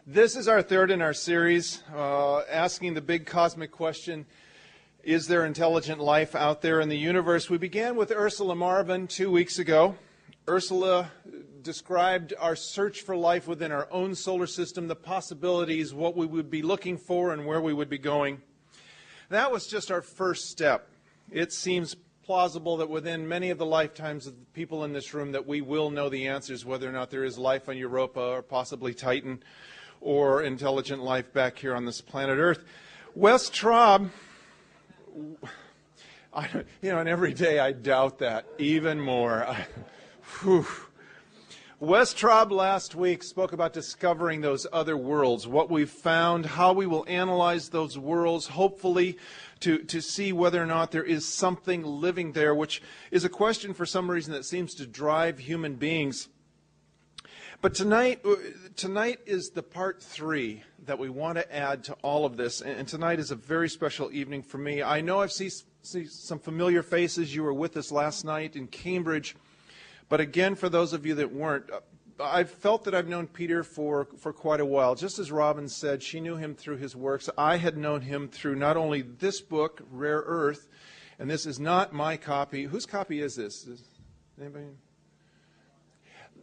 This is our third in our series, asking the big cosmic question, is there intelligent life out there in the universe? We began with Ursula Marvin 2 weeks ago. Ursula described our search for life within our own solar system, the possibilities, what we would be looking for, and where we would be going. That was just our first step. It seems plausible that within many of the lifetimes of the people in this room that we will know the answers, whether or not there is life on Europa or possibly Titan or intelligent life back here on this planet Earth. Wes Traub, and every day I doubt that even more. Wes Traub last week spoke about discovering those other worlds, what we've found, how we will analyze those worlds, hopefully to see whether or not there is something living there, which is a question for some reason that seems to drive human beings. But tonight is the part 3 that we want to add to all of this, and tonight is a very special evening for me. I know I've seen some familiar faces. You were with us last night in Cambridge. But again, for those of you that weren't, I've felt that I've known Peter for quite a while. Just as Robin said, she knew him through his works. I had known him through not only this book, Rare Earth, and this is not my copy. Whose copy is this? Anybody?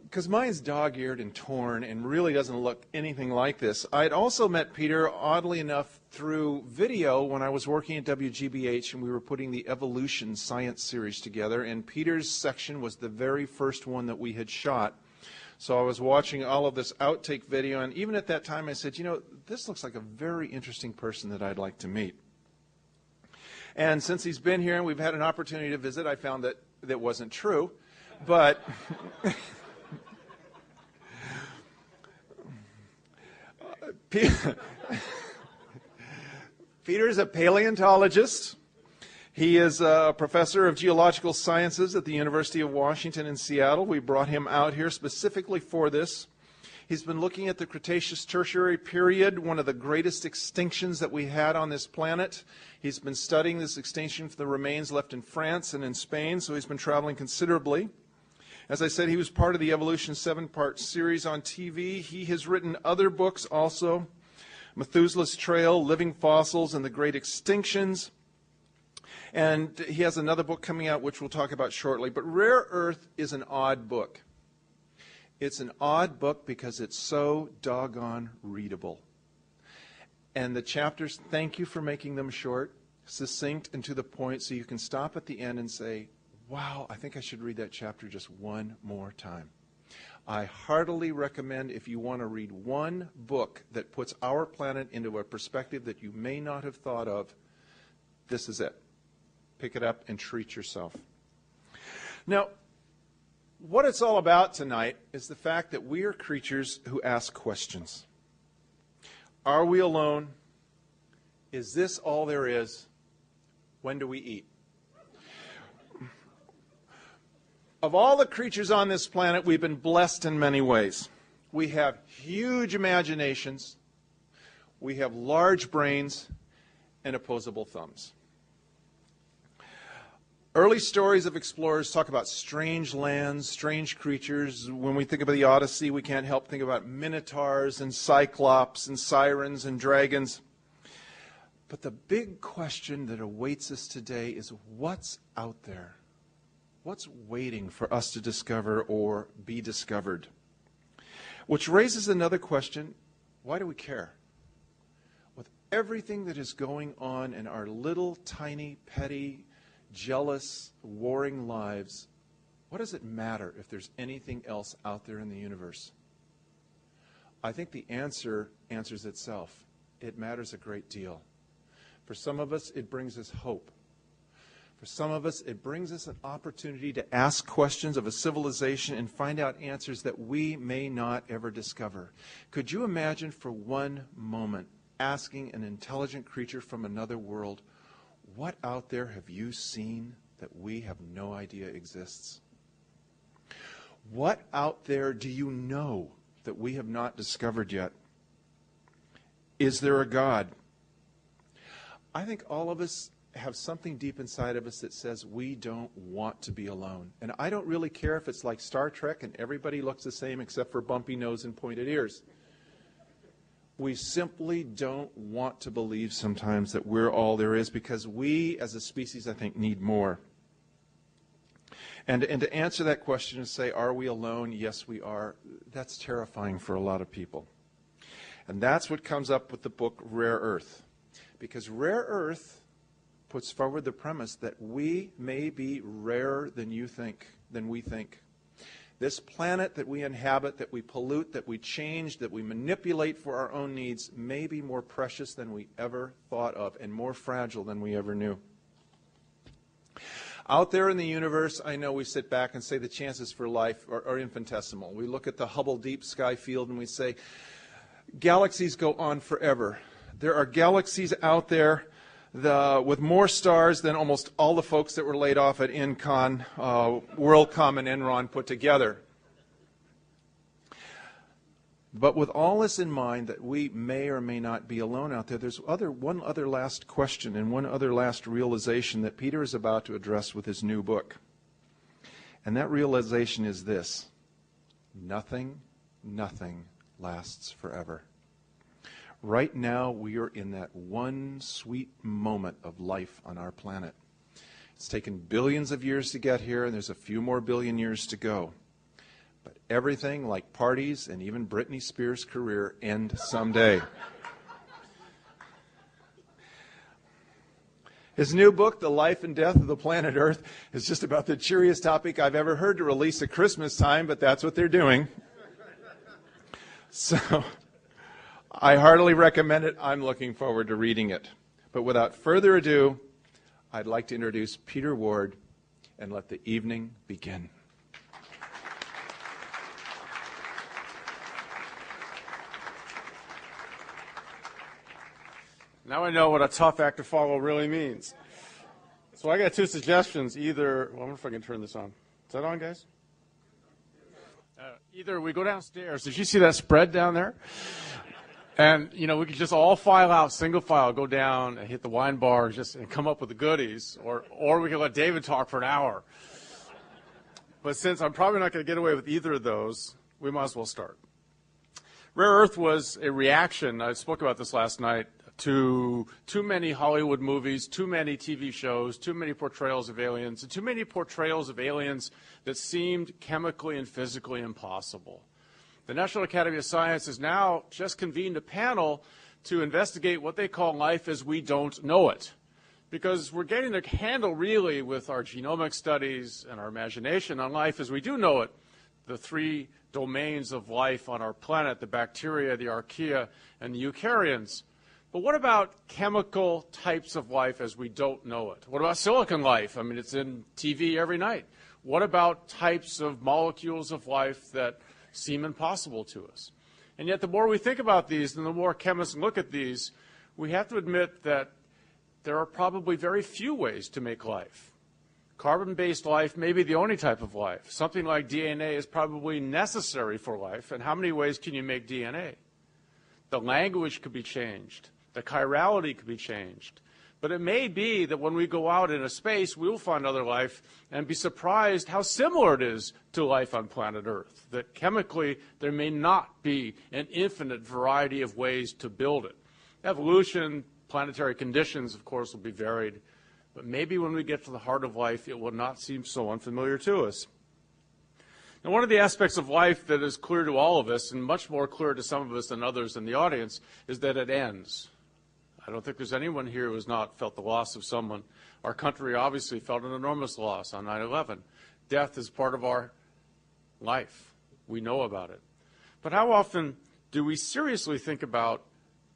Because mine's dog-eared and torn and really doesn't look anything like this. I'd also met Peter, oddly enough, through video when I was working at WGBH and we were putting the Evolution Science series together, and Peter's section was the very first one that we had shot. So I was watching all of this outtake video, and even at that time I said, this looks like a very interesting person that I'd like to meet. And since he's been here and we've had an opportunity to visit, I found that that wasn't true. But Peter is a paleontologist. He is a professor of geological sciences at the University of Washington in Seattle. We brought him out here specifically for this. He's been looking at the Cretaceous Tertiary period, one of the greatest extinctions that we had on this planet. He's been studying this extinction for the remains left in France and in Spain, so he's been traveling considerably. As I said, he was part of the Evolution 7-part series on TV. He has written other books also, Methuselah's Trail, Living Fossils, and the Great Extinctions. And he has another book coming out, which we'll talk about shortly. But Rare Earth is an odd book. It's an odd book because it's so doggone readable. And the chapters, thank you for making them short, succinct, and to the point, so you can stop at the end and say, wow, I think I should read that chapter just one more time. I heartily recommend, if you want to read one book that puts our planet into a perspective that you may not have thought of, this is it. Pick it up and treat yourself. Now, what it's all about tonight is the fact that we are creatures who ask questions. Are we alone? Is this all there is? When do we eat? Of all the creatures on this planet, we've been blessed in many ways. We have huge imaginations, we have large brains, and opposable thumbs. Early stories of explorers talk about strange lands, strange creatures. When we think about the Odyssey, we can't help think about minotaurs and cyclops and sirens and dragons. But the big question that awaits us today is what's out there? What's waiting for us to discover or be discovered? Which raises another question, why do we care? With everything that is going on in our little, tiny, petty, jealous, warring lives, what does it matter if there's anything else out there in the universe? I think the answer answers itself. It matters a great deal. For some of us, it brings us hope. For some of us, it brings us an opportunity to ask questions of a civilization and find out answers that we may not ever discover. Could you imagine for one moment asking an intelligent creature from another world, what out there have you seen that we have no idea exists? What out there do you know that we have not discovered yet? Is there a God? I think all of us have something deep inside of us that says we don't want to be alone. And I don't really care if it's like Star Trek and everybody looks the same except for bumpy nose and pointed ears. We simply don't want to believe sometimes that we're all there is, because we as a species, I think, need more. And to answer that question and say, are we alone? Yes, we are. That's terrifying for a lot of people. And that's what comes up with the book Rare Earth. Because Rare Earth puts forward the premise that we may be rarer than we think. This planet that we inhabit, that we pollute, that we change, that we manipulate for our own needs, may be more precious than we ever thought of and more fragile than we ever knew. Out there in the universe, I know we sit back and say the chances for life are infinitesimal. We look at the Hubble Deep Sky Field and we say, galaxies go on forever. There are galaxies out there with more stars than almost all the folks that were laid off at Incon, WorldCom, and Enron put together. But with all this in mind, that we may or may not be alone out there, there's one other last question and one other last realization that Peter is about to address with his new book. And that realization is this: nothing lasts forever. Right now, we are in that one sweet moment of life on our planet. It's taken billions of years to get here, and there's a few more billion years to go. But everything, like parties and even Britney Spears' career, end someday. His new book, The Life and Death of the Planet Earth, is just about the cheeriest topic I've ever heard to release at Christmas time, but that's what they're doing. So I heartily recommend it. I'm looking forward to reading it. But without further ado, I'd like to introduce Peter Ward and let the evening begin. Now I know what a tough act to follow really means. So I got two suggestions. Either, well, I wonder if I can turn this on. Is that on, guys? Either we go downstairs. Did you see that spread down there? And, we could just all file out, single file, go down and hit the wine bar and come up with the goodies. Or we could let David talk for an hour. But since I'm probably not going to get away with either of those, we might as well start. Rare Earth was a reaction, I spoke about this last night, to too many Hollywood movies, too many TV shows, too many portrayals of aliens, and too many portrayals of aliens that seemed chemically and physically impossible. The National Academy of Science has now just convened a panel to investigate what they call life as we don't know it. Because we're getting a handle really with our genomic studies and our imagination on life as we do know it, the three domains of life on our planet, the bacteria, the archaea, and the eukaryotes. But what about chemical types of life as we don't know it? What about silicon life? I mean, it's in TV every night. What about types of molecules of life that seem impossible to us? And yet the more we think about these and the more chemists look at these, we have to admit that there are probably very few ways to make life. Carbon-based life may be the only type of life. Something like DNA is probably necessary for life. And how many ways can you make DNA? The language could be changed. The chirality could be changed. But it may be that when we go out into space, we'll find other life and be surprised how similar it is to life on planet Earth. That chemically, there may not be an infinite variety of ways to build it. Evolution, planetary conditions, of course, will be varied. But maybe when we get to the heart of life, it will not seem so unfamiliar to us. Now, one of the aspects of life that is clear to all of us, and much more clear to some of us than others in the audience, is that it ends. I don't think there's anyone here who has not felt the loss of someone. Our country obviously felt an enormous loss on 9/11. Death is part of our life. We know about it. But how often do we seriously think about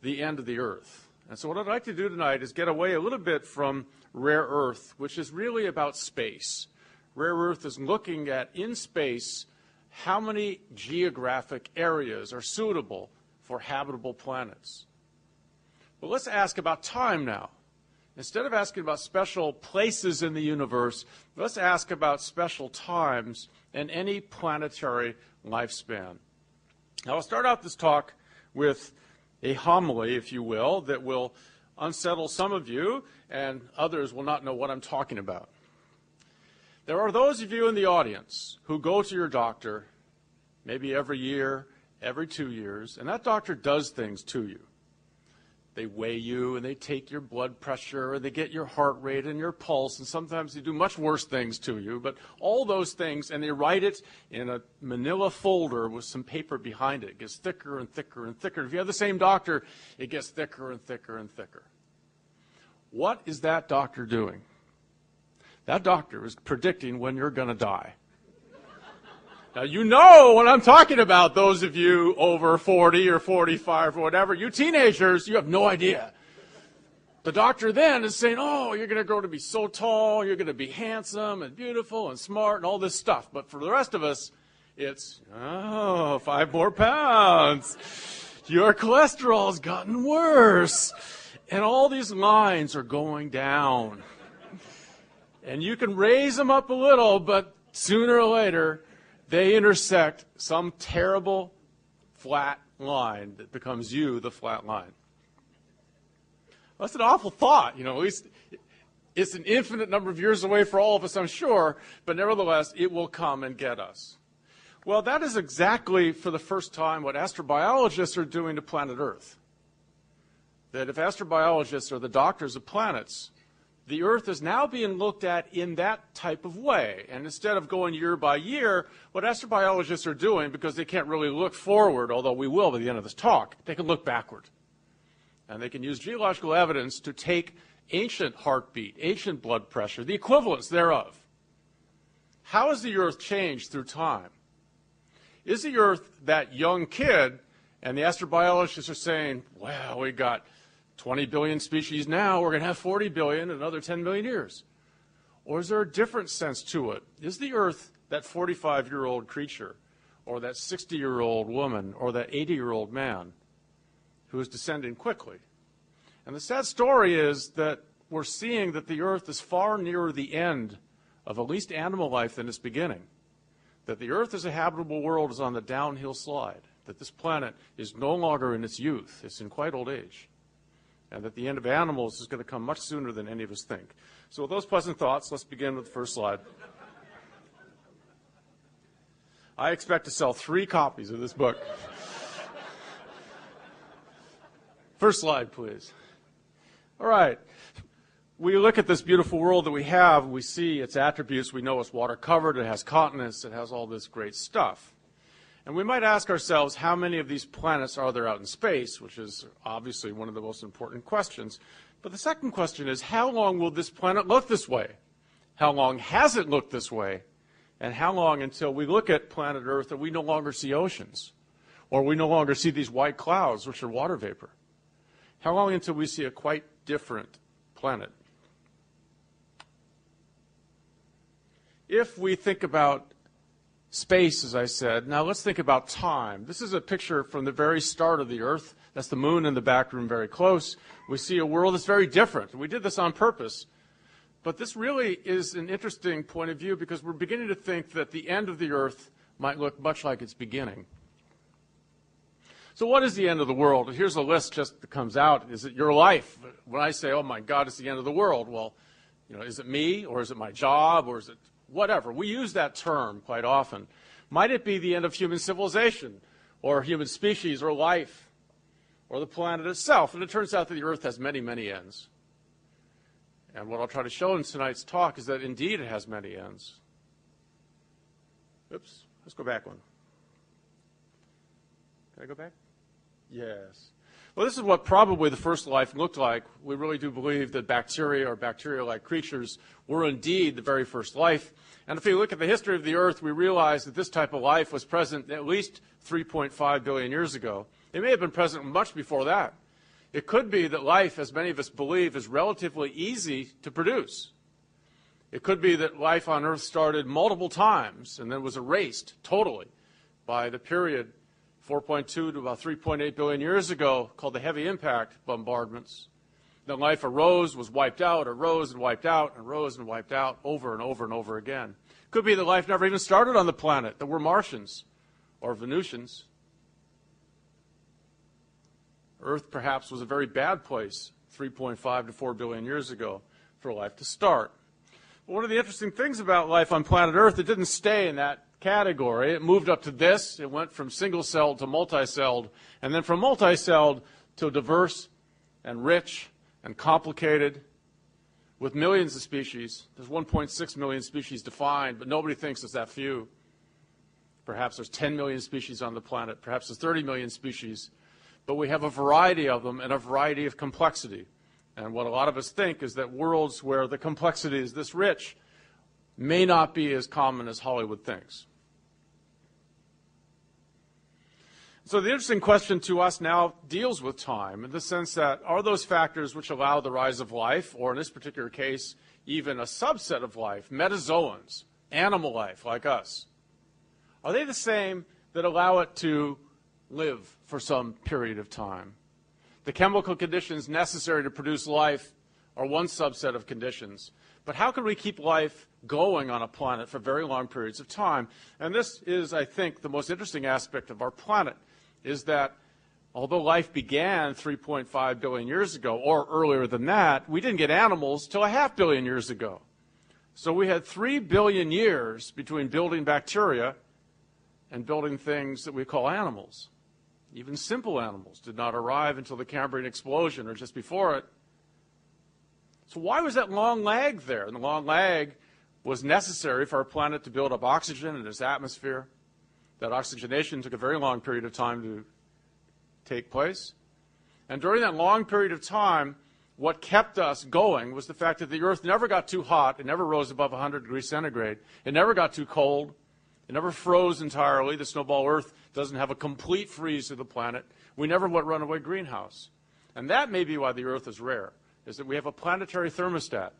the end of the earth? And so what I'd like to do tonight is get away a little bit from Rare Earth, which is really about space. Rare Earth is looking at, in space, how many geographic areas are suitable for habitable planets. But let's ask about time now. Instead of asking about special places in the universe, let's ask about special times in any planetary lifespan. Now, I'll start out this talk with a homily, if you will, that will unsettle some of you, and others will not know what I'm talking about. There are those of you in the audience who go to your doctor maybe every year, every 2 years, and that doctor does things to you. They weigh you, and they take your blood pressure, and they get your heart rate and your pulse, and sometimes they do much worse things to you. But all those things, and they write it in a manila folder with some paper behind it. It gets thicker and thicker and thicker. If you have the same doctor, it gets thicker and thicker and thicker. What is that doctor doing? That doctor is predicting when you're going to die. Now, you know what I'm talking about, those of you over 40 or 45 or whatever. You teenagers, you have no idea. The doctor then is saying, oh, you're going to grow to be so tall, you're going to be handsome and beautiful and smart and all this stuff. But for the rest of us, it's, 5 more pounds. Your cholesterol's gotten worse. And all these lines are going down. And you can raise them up a little, but sooner or later, they intersect some terrible flat line that becomes you, the flat line. That's an awful thought, at least it's an infinite number of years away for all of us, I'm sure, but nevertheless, it will come and get us. Well, that is exactly, for the first time, what astrobiologists are doing to planet Earth. That if astrobiologists are the doctors of planets, the Earth is now being looked at in that type of way. And instead of going year by year, what astrobiologists are doing, because they can't really look forward, although we will by the end of this talk, they can look backward. And they can use geological evidence to take ancient heartbeat, ancient blood pressure, the equivalents thereof. How has the Earth changed through time? Is the Earth that young kid, and the astrobiologists are saying, well, we got 20 billion species now, we're going to have 40 billion in another 10 million years? Or is there a different sense to it? Is the Earth that 45-year-old creature, or that 60-year-old woman, or that 80-year-old man who is descending quickly? And the sad story is that we're seeing that the Earth is far nearer the end of at least animal life than its beginning. That the Earth as a habitable world is on the downhill slide. That this planet is no longer in its youth, it's in quite old age. And that the end of animals is going to come much sooner than any of us think. So with those pleasant thoughts, let's begin with the first slide. I expect to sell 3 copies of this book. First slide, please. All right. We look at this beautiful world that we have, we see its attributes, we know it's water covered, it has continents, it has all this great stuff. And we might ask ourselves, how many of these planets are there out in space, which is obviously one of the most important questions. But the second question is, how long will this planet look this way? How long has it looked this way? And how long until we look at planet Earth and we no longer see oceans? Or we no longer see these white clouds, which are water vapor? How long until we see a quite different planet? If we think about space, as I said, now let's think about time. This is a picture from the very start of the Earth. That's the moon in the back room very close. We see a world that's very different. We did this on purpose. But this really is an interesting point of view because we're beginning to think that the end of the Earth might look much like its beginning. So what is the end of the world? Here's a list just that comes out. Is it your life? When I say, oh my God, it's the end of the world, well, is it me, or is it my job, or is it whatever? We use that term quite often. Might it be the end of human civilization, or human species, or life, or the planet itself? And it turns out that the Earth has many, many ends. And what I'll try to show in tonight's talk is that indeed it has many ends. Oops, let's go back one. Can I go back? Yes. Well, this is what probably the first life looked like. We really do believe that bacteria or bacteria-like creatures were indeed the very first life. And if we look at the history of the Earth, we realize that this type of life was present at least 3.5 billion years ago. It may have been present much before that. It could be that life, as many of us believe, is relatively easy to produce. It could be that life on Earth started multiple times and then was erased totally by the period 4.2 to about 3.8 billion years ago, called the heavy impact bombardments. Then life arose, was wiped out, arose and wiped out, and arose and wiped out over and over and over again. Could be that life never even started on the planet, that we're Martians or Venusians. Earth perhaps was a very bad place 3.5 to 4 billion years ago for life to start. But one of the interesting things about life on planet Earth, it didn't stay in that category. It moved up to this. It went from single-celled to multi-celled, and then from multi-celled to diverse and rich and complicated with millions of species. There's 1.6 million species defined, but nobody thinks it's that few. Perhaps there's 10 million species on the planet. Perhaps there's 30 million species. But we have a variety of them and a variety of complexity. And what a lot of us think is that worlds where the complexity is this rich may not be as common as Hollywood thinks. So the interesting question to us now deals with time in the sense that are those factors which allow the rise of life, or in this particular case, even a subset of life, metazoans, animal life like us, are they the same that allow it to live for some period of time? The chemical conditions necessary to produce life are one subset of conditions. But how can we keep life going on a planet for very long periods of time? And this is, I think, the most interesting aspect of our planet, is that although life began 3.5 billion years ago, or earlier than that, we didn't get animals till 500 million years ago. So we had 3 billion years between building bacteria and building things that we call animals. Even simple animals did not arrive until the Cambrian explosion or just before it. So why was that long lag there? And the long lag was necessary for our planet to build up oxygen in its atmosphere. That oxygenation took a very long period of time to take place. And during that long period of time, what kept us going was the fact that the Earth never got too hot. It never rose above 100 degrees centigrade. It never got too cold. It never froze entirely. The snowball Earth doesn't have a complete freeze of the planet. We never went runaway greenhouse. And that may be why the Earth is rare, is that we have a planetary thermostat.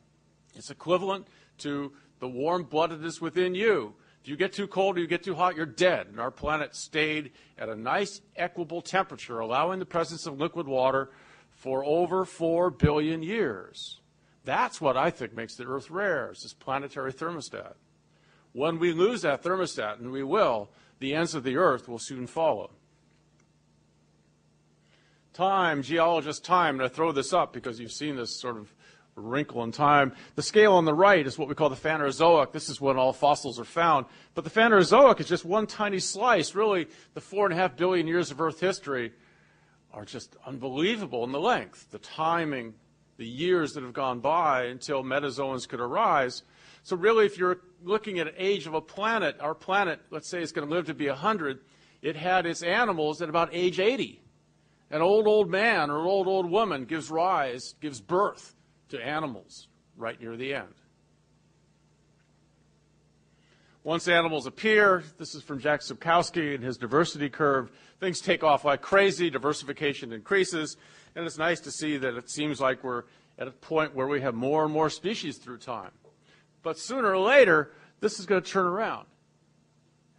It's equivalent to the warm-bloodedness within you. If you get too cold or you get too hot, you're dead. And our planet stayed at a nice, equable temperature, allowing the presence of liquid water for over 4 billion years. That's what I think makes the Earth rare, is this planetary thermostat. When we lose that thermostat, and we will, the ends of the Earth will soon follow. Time, geologist time, and I throw this up because you've seen this sort of wrinkle in time. The scale on the right is what we call the Phanerozoic. This is when all fossils are found. But the Phanerozoic is just one tiny slice. Really, the 4.5 billion years of Earth history are just unbelievable in the length, the timing, the years that have gone by until metazoans could arise. So really, if you're looking at an age of a planet, our planet, let's say it's going to live to be 100, it had its animals at about age 80. An old man or an old woman gives birth to animals right near the end. Once animals appear, this is from Jack Sapkowski and his diversity curve, things take off like crazy, diversification increases, and it's nice to see that it seems like we're at a point where we have more and more species through time. But sooner or later, this is going to turn around.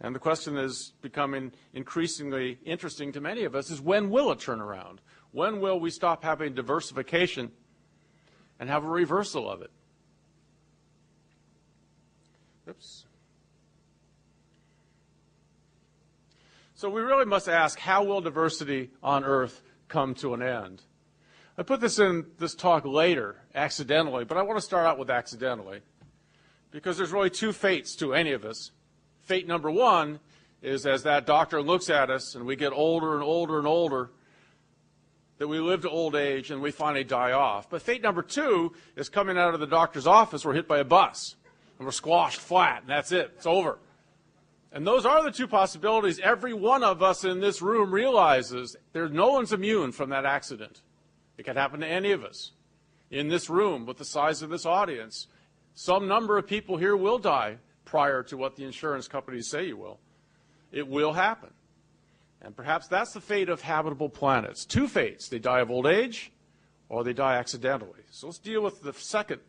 And the question is becoming increasingly interesting to many of us is, when will it turn around? When will we stop having diversification and have a reversal of it? Oops. So we really must ask, how will diversity on Earth come to an end? I put this in this talk later, accidentally, but I want to start out with accidentally, because there's really two fates to any of us. Fate number one is, as that doctor looks at us and we get older and older and older, that we live to old age and we finally die off. But fate number two is coming out of the doctor's office, we're hit by a bus and we're squashed flat, and that's it. It's over. And those are the two possibilities. Every one of us in this room realizes no one's immune from that accident. It can happen to any of us. In this room, with the size of this audience, some number of people here will die prior to what the insurance companies say you will. It will happen. And perhaps that's the fate of habitable planets. Two fates. They die of old age or they die accidentally. So let's deal with the second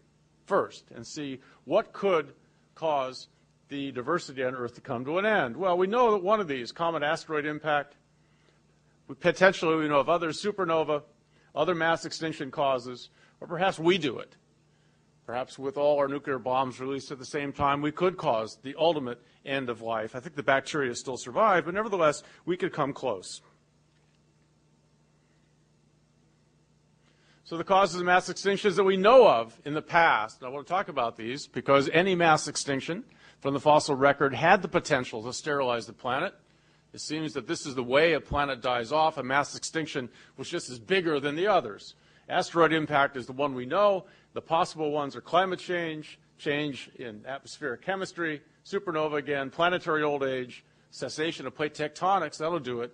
first and see what could cause the diversity on Earth to come to an end. Well, we know that one of these, comet asteroid impact, potentially we know of other supernova, other mass extinction causes, or perhaps we do it. Perhaps with all our nuclear bombs released at the same time, we could cause the ultimate end of life. I think the bacteria still survive, but nevertheless, we could come close. So the causes of mass extinctions that we know of in the past, and I want to talk about these because any mass extinction from the fossil record had the potential to sterilize the planet. It seems that this is the way a planet dies off. A mass extinction was just as bigger than the others. Asteroid impact is the one we know. The possible ones are climate change, change in atmospheric chemistry, supernova again, planetary old age, cessation of plate tectonics, that'll do it,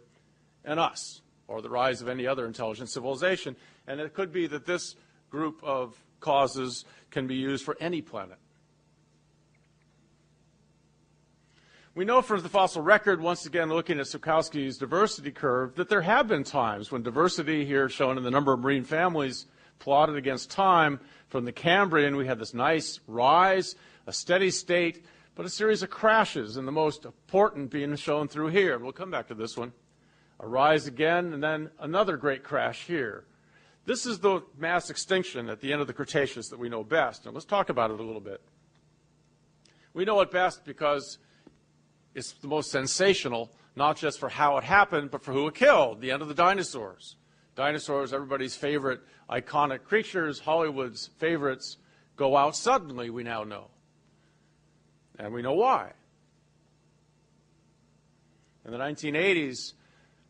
and us, or the rise of any other intelligent civilization. And it could be that this group of causes can be used for any planet. We know from the fossil record, once again looking at Tsiolkovsky's diversity curve, that there have been times when diversity, here shown in the number of marine families plotted against time, from the Cambrian we had this nice rise, a steady state, but a series of crashes, and the most important being shown through here. We'll come back to this one. A rise again, and then another great crash here. This is the mass extinction at the end of the Cretaceous that we know best, and let's talk about it a little bit. We know it best because it's the most sensational, not just for how it happened, but for who it killed, the end of the dinosaurs. Dinosaurs, everybody's favorite iconic creatures, Hollywood's favorites, go out suddenly, we now know. And we know why. In the 1980s,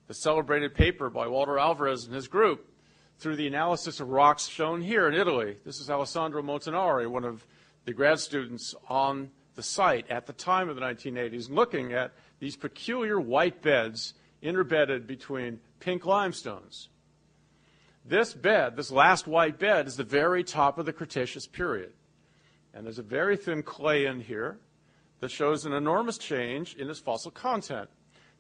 the celebrated paper by Walter Alvarez and his group, through the analysis of rocks shown here in Italy. This is Alessandro Montanari, one of the grad students on the site at the time of the 1980s, looking at these peculiar white beds interbedded between pink limestones. This bed, this last white bed, is the very top of the Cretaceous period. And there's a very thin clay in here that shows an enormous change in its fossil content.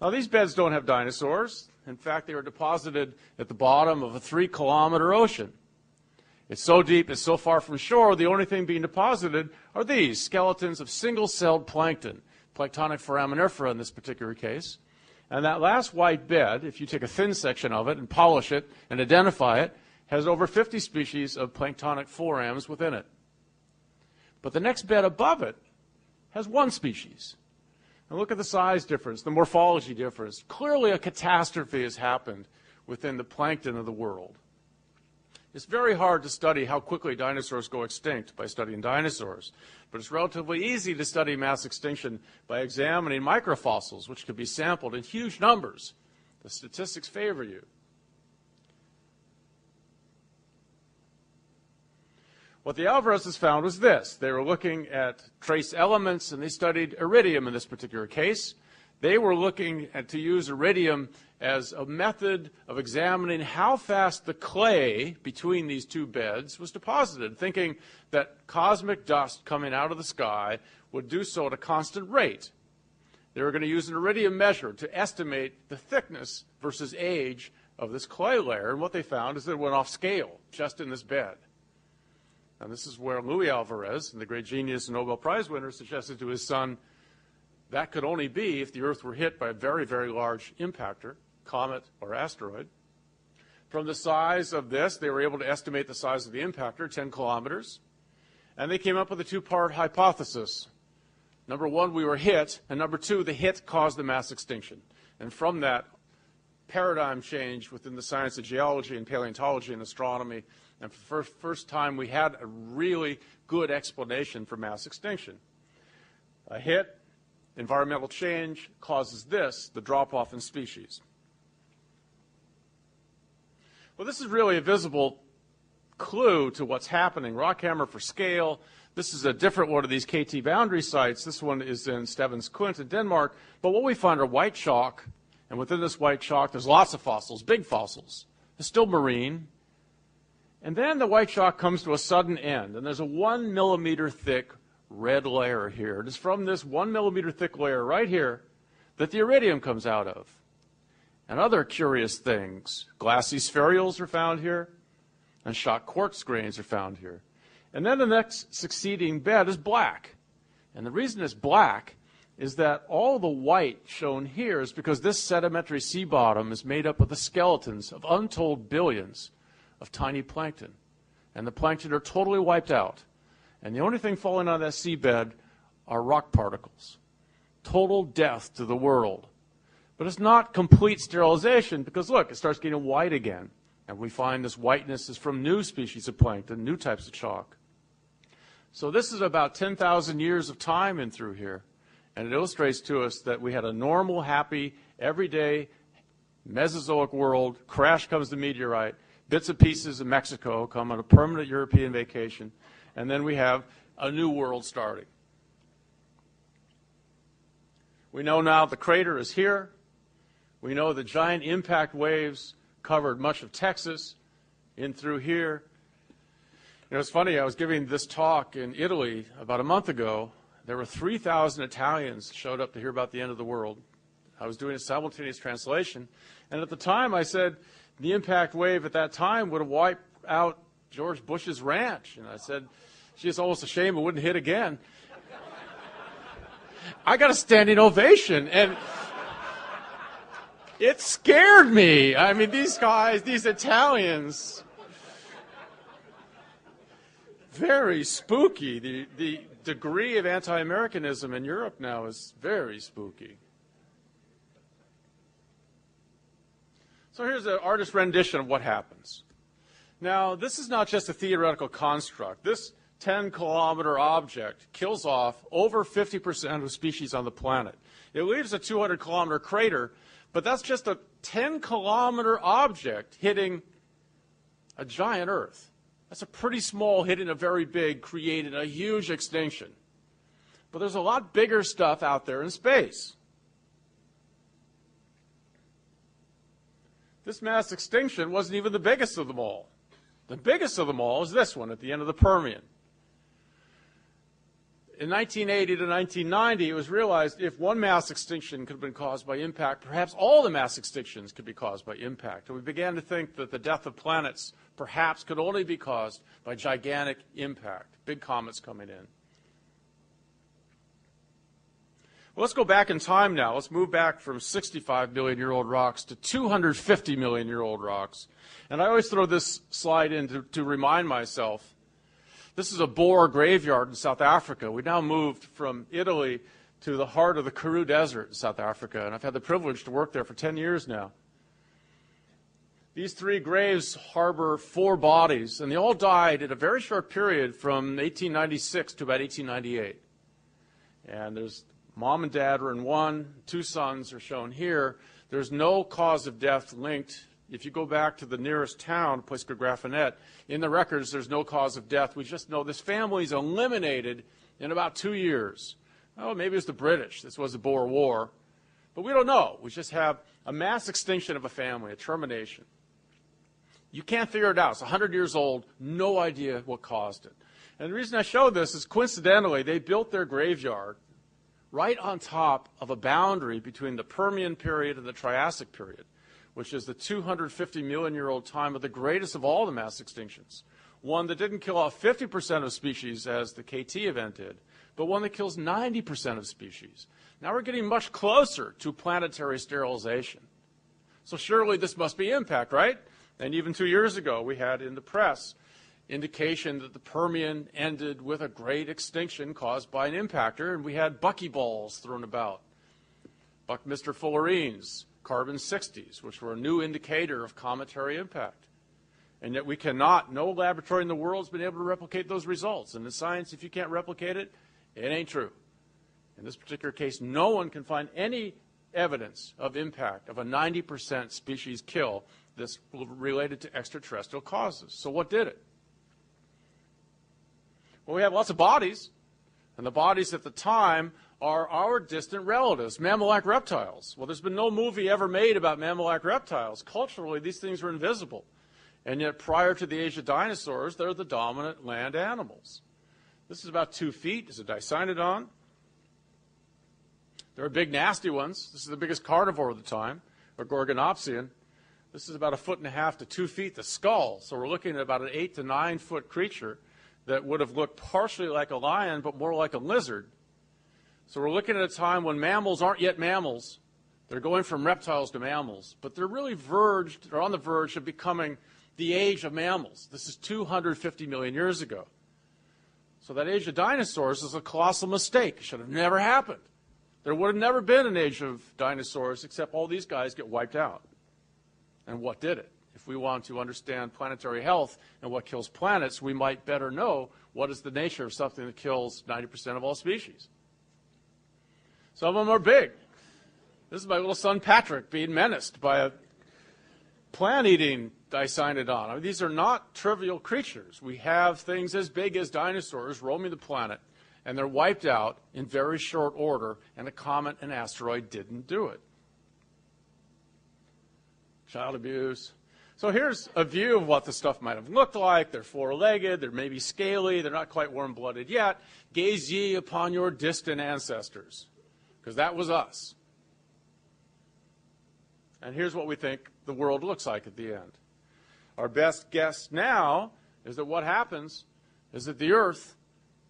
Now, these beds don't have dinosaurs. In fact, they were deposited at the bottom of a 3-kilometer ocean. It's so deep, it's so far from shore, the only thing being deposited are these skeletons of single-celled plankton, planktonic foraminifera in this particular case. And that last white bed, if you take a thin section of it and polish it and identify it, has over 50 species of planktonic forams within it. But the next bed above it has one species. And look at the size difference, the morphology difference. Clearly a catastrophe has happened within the plankton of the world. It's very hard to study how quickly dinosaurs go extinct by studying dinosaurs, but it's relatively easy to study mass extinction by examining microfossils, which can be sampled in huge numbers. The statistics favor you. What the Alvarezes found was this. They were looking at trace elements, and they studied iridium in this particular case. They were looking to use iridium as a method of examining how fast the clay between these two beds was deposited, thinking that cosmic dust coming out of the sky would do so at a constant rate. They were going to use an iridium measure to estimate the thickness versus age of this clay layer, and what they found is that it went off scale just in this bed. And this is where Louis Alvarez, the great genius and Nobel Prize winner, suggested to his son that could only be if the Earth were hit by a very, very large impactor, comet or asteroid. From the size of this, they were able to estimate the size of the impactor, 10 kilometers. And they came up with a two-part hypothesis. Number one, we were hit, and number two, the hit caused the mass extinction. And from that, paradigm change within the science of geology and paleontology and astronomy. And for the first time, we had a really good explanation for mass extinction. A hit, environmental change, causes this, the drop-off in species. Well, this is really a visible clue to what's happening. Rockhammer for scale. This is a different one of these KT boundary sites. This one is in Stevens Klint in Denmark. But what we find are white chalk, and within this white chalk, there's lots of fossils, big fossils. They're still marine. And then the white chalk comes to a sudden end, and there's a 1 millimeter thick red layer here. It is from this 1 millimeter thick layer right here that the iridium comes out of. And other curious things, glassy spherules are found here, and shock quartz grains are found here. And then the next succeeding bed is black. And the reason it's black is that all the white shown here is because this sedimentary sea bottom is made up of the skeletons of untold billions of tiny plankton. And the plankton are totally wiped out. And the only thing falling on that seabed are rock particles. Total death to the world. But it's not complete sterilization because, look, it starts getting white again. And we find this whiteness is from new species of plankton, new types of chalk. So this is about 10,000 years of time in through here. And it illustrates to us that we had a normal, happy, everyday Mesozoic world. Crash comes the meteorite. Bits and pieces of Mexico come on a permanent European vacation. And then we have a new world starting. We know now the crater is here. We know the giant impact waves covered much of Texas in through here. You know, it's funny, I was giving this talk in Italy about a month ago. There were 3,000 Italians showed up to hear about the end of the world. I was doing a simultaneous translation. And at the time I said the impact wave at that time would have wiped out George Bush's ranch. And I said, gee, it's almost a shame it wouldn't hit again. I got a standing ovation. And it scared me. I mean, these guys, these Italians, very spooky. The degree of anti-Americanism in Europe now is very spooky. So here's an artist's rendition of what happens. Now, this is not just a theoretical construct. This 10-kilometer object kills off over 50% of species on the planet. It leaves a 200-kilometer crater, but that's just a 10-kilometer object hitting a giant Earth. That's a pretty small hitting a very big, creating a huge extinction. But there's a lot bigger stuff out there in space. This mass extinction wasn't even the biggest of them all. The biggest of them all is this one at the end of the Permian. In 1980 to 1990, it was realized if one mass extinction could have been caused by impact, perhaps all the mass extinctions could be caused by impact. And we began to think that the death of planets perhaps could only be caused by gigantic impact, big comets coming in. Well, let's go back in time now. Let's move back from 65-million-year-old rocks to 250-million-year-old rocks. And I always throw this slide in to remind myself. This is a Boer graveyard in South Africa. We now moved from Italy to the heart of the Karoo Desert in South Africa, and I've had the privilege to work there for 10 years now. These three graves harbor 4 bodies, and they all died in a very short period from 1896 to about 1898. And there's mom and dad are in one, 2 sons are shown here. There's no cause of death linked. If you go back to the nearest town, a place called Graffinet, in the records there's no cause of death. We just know this family's eliminated in about 2 years. Oh, maybe it's the British. This was the Boer War. But we don't know. We just have a mass extinction of a family, a termination. You can't figure it out. It's 100 years old, no idea what caused it. And the reason I show this is coincidentally, they built their graveyard right on top of a boundary between the Permian period and the Triassic period, which is the 250-million-year-old time of the greatest of all the mass extinctions. One that didn't kill off 50% of species as the KT event did, but one that kills 90% of species. Now we're getting much closer to planetary sterilization. So surely this must be impact, right? And even 2 years ago, we had in the press indication that the Permian ended with a great extinction caused by an impactor, and we had buckyballs thrown about. Buckminster fullerenes, carbon-60s, which were a new indicator of cometary impact. And yet we cannot, no laboratory in the world has been able to replicate those results. And in science, if you can't replicate it, it ain't true. In this particular case, no one can find any evidence of impact of a 90% species kill that's related to extraterrestrial causes. So what did it? Well, we have lots of bodies, and the bodies at the time are our distant relatives, mammal-like reptiles. Well, there's been no movie ever made about mammal-like reptiles. Culturally, these things are invisible. And yet, prior to the age of dinosaurs, they're the dominant land animals. This is about 2 feet. It's a Dicynodon. There are big, nasty ones. This is the biggest carnivore of the time, or Gorgonopsian. This is about 1.5 feet to 2 feet, the skull. So we're looking at about an 8 to 9 foot creature that would have looked partially like a lion, but more like a lizard. So we're looking at a time when mammals aren't yet mammals. They're going from reptiles to mammals, but they're really on the verge of becoming the age of mammals. This is 250 million years ago. So that age of dinosaurs is a colossal mistake. It should have never happened. There would have never been an age of dinosaurs except all these guys get wiped out. And what did it? If we want to understand planetary health and what kills planets, we might better know what is the nature of something that kills 90% of all species. Some of them are big. This is my little son Patrick being menaced by a plant-eating dicynodon. I mean, these are not trivial creatures. We have things as big as dinosaurs roaming the planet, and they're wiped out in very short order, and a comet and asteroid didn't do it. Child abuse. So here's a view of what the stuff might have looked like. They're four-legged, they're maybe scaly, they're not quite warm-blooded yet. Gaze ye upon your distant ancestors, because that was us. And here's what we think the world looks like at the end. Our best guess now is that what happens is that the Earth,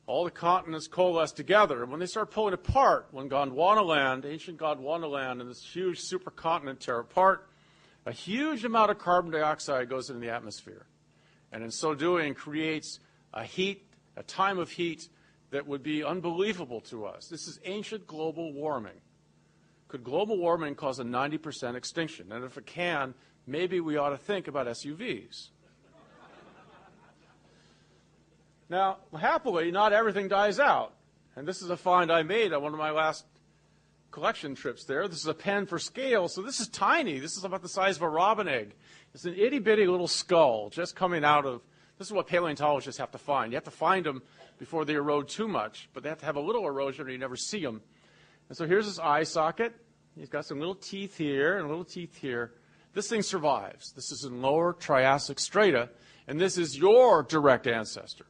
all the continents coalesce together, and when they start pulling apart, when Gondwanaland, ancient Gondwanaland, and this huge supercontinent tear apart, a huge amount of carbon dioxide goes into the atmosphere, and in so doing creates a time of heat that would be unbelievable to us. This is ancient global warming. Could global warming cause a 90% extinction? And if it can, maybe we ought to think about SUVs. Now, happily, not everything dies out, and this is a find I made on one of my last collection trips there. This is a pen for scale, so this is tiny. This is about the size of a robin egg. It's an itty-bitty little skull just coming out of, this is what paleontologists have to find. You have to find them before they erode too much, but they have to have a little erosion or you never see them. And so here's his eye socket. He's got some little teeth here and little teeth here. This thing survives. This is in lower Triassic strata, and this is your direct ancestor.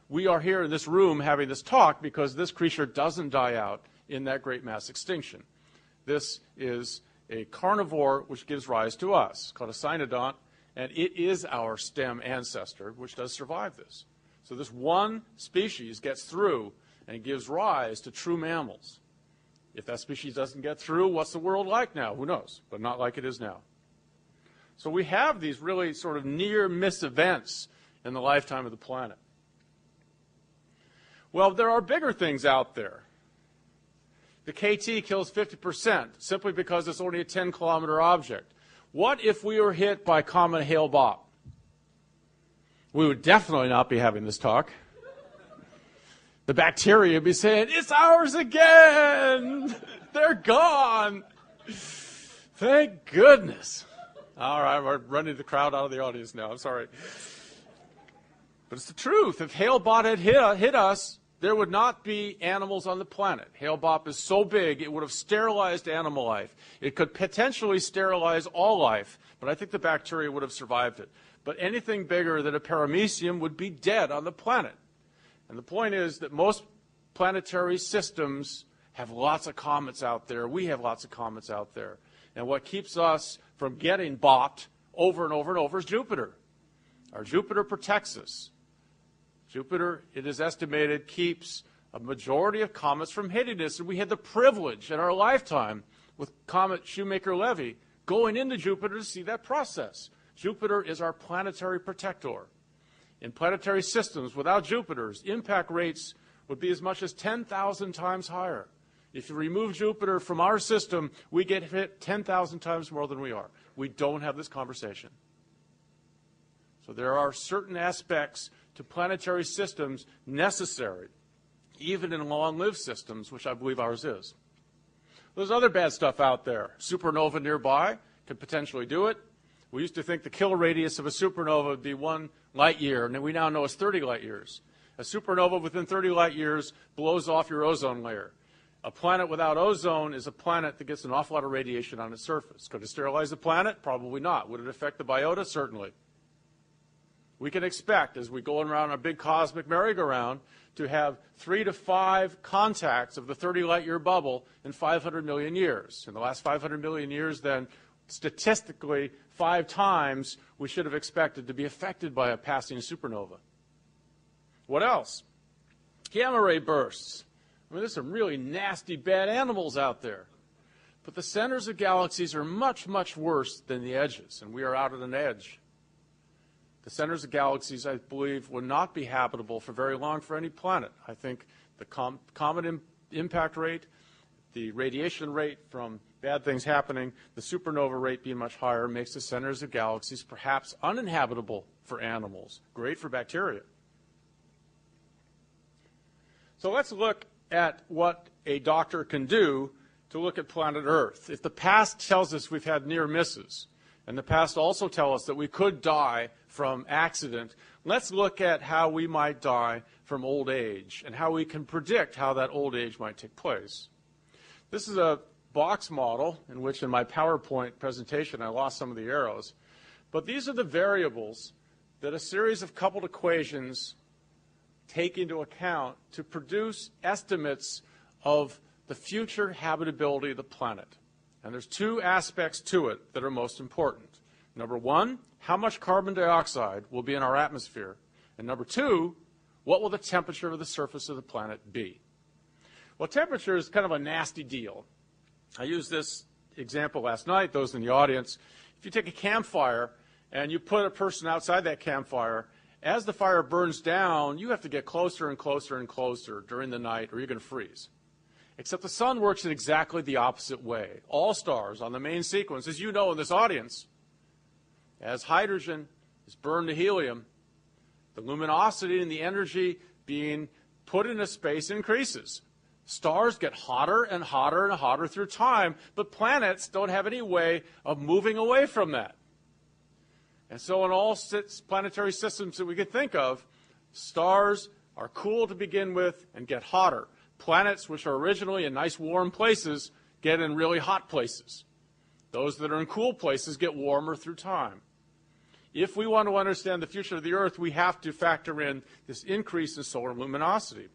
We are here in this room having this talk because this creature doesn't die out in that great mass extinction. This is a carnivore which gives rise to us, called a cynodont, and it is our stem ancestor which does survive this. So this one species gets through and gives rise to true mammals. If that species doesn't get through, what's the world like now? Who knows? But not like it is now. So we have these really sort of near-miss events in the lifetime of the planet. Well, there are bigger things out there. The KT kills 50% simply because it's only a 10-kilometer object. What if we were hit by comet Hale-Bopp? We would definitely not be having this talk. The bacteria would be saying, "It's ours again! They're gone! Thank goodness!" All right, we're running the crowd out of the audience now. I'm sorry. But it's the truth. If Hale-Bopp had hit us, there would not be animals on the planet. Hale-Bopp is so big, it would have sterilized animal life. It could potentially sterilize all life, but I think the bacteria would have survived it. But anything bigger than a paramecium would be dead on the planet. And the point is that most planetary systems have lots of comets out there. We have lots of comets out there. And what keeps us from getting bopped over and over and over is Jupiter. Our Jupiter protects us. Jupiter, it is estimated, keeps a majority of comets from hitting us. And we had the privilege in our lifetime with comet Shoemaker-Levy going into Jupiter to see that process. Jupiter is our planetary protector. In planetary systems, without Jupiter's, impact rates would be as much as 10,000 times higher. If you remove Jupiter from our system, we get hit 10,000 times more than we are. We don't have this conversation. So there are certain aspects to planetary systems necessary, even in long-lived systems, which I believe ours is. There's other bad stuff out there. Supernova nearby could potentially do it. We used to think the kill radius of a supernova would be 1 light year, and we now know it's 30 light years. A supernova within 30 light years blows off your ozone layer. A planet without ozone is a planet that gets an awful lot of radiation on its surface. Could it sterilize the planet? Probably not. Would it affect the biota? Certainly. We can expect, as we go around a big cosmic merry-go-round, to have 3 to 5 contacts of the 30 light year bubble in 500 million years. In the last 500 million years, then, statistically, 5 times we should have expected to be affected by a passing supernova. What else? Gamma ray bursts. I mean, there's some really nasty, bad animals out there. But the centers of galaxies are much, much worse than the edges, and we are out at an edge. The centers of galaxies, I believe, will not be habitable for very long for any planet. I think the comet impact rate, the radiation rate from bad things happening, the supernova rate being much higher makes the centers of galaxies perhaps uninhabitable for animals, great for bacteria. So let's look at what a doctor can do to look at planet Earth. If the past tells us we've had near misses, and the past also tells us that we could die from accident, let's look at how we might die from old age and how we can predict how that old age might take place. This is a box model in which in my PowerPoint presentation I lost some of the arrows. But these are the variables that a series of coupled equations take into account to produce estimates of the future habitability of the planet. And there's two aspects to it that are most important. Number one, how much carbon dioxide will be in our atmosphere? And number two, what will the temperature of the surface of the planet be? Well, temperature is kind of a nasty deal. I used this example last night, those in the audience. If you take a campfire and you put a person outside that campfire, as the fire burns down, you have to get closer and closer and closer during the night or you're going to freeze. Except the sun works in exactly the opposite way. All stars on the main sequence, as you know in this audience, as hydrogen is burned to helium, the luminosity and the energy being put into space increases. Stars get hotter and hotter and hotter through time, but planets don't have any way of moving away from that. And so in all planetary systems that we can think of, stars are cool to begin with and get hotter. Planets, which are originally in nice warm places, get in really hot places. Those that are in cool places get warmer through time. If we want to understand the future of the Earth, we have to factor in this increase in solar luminosity.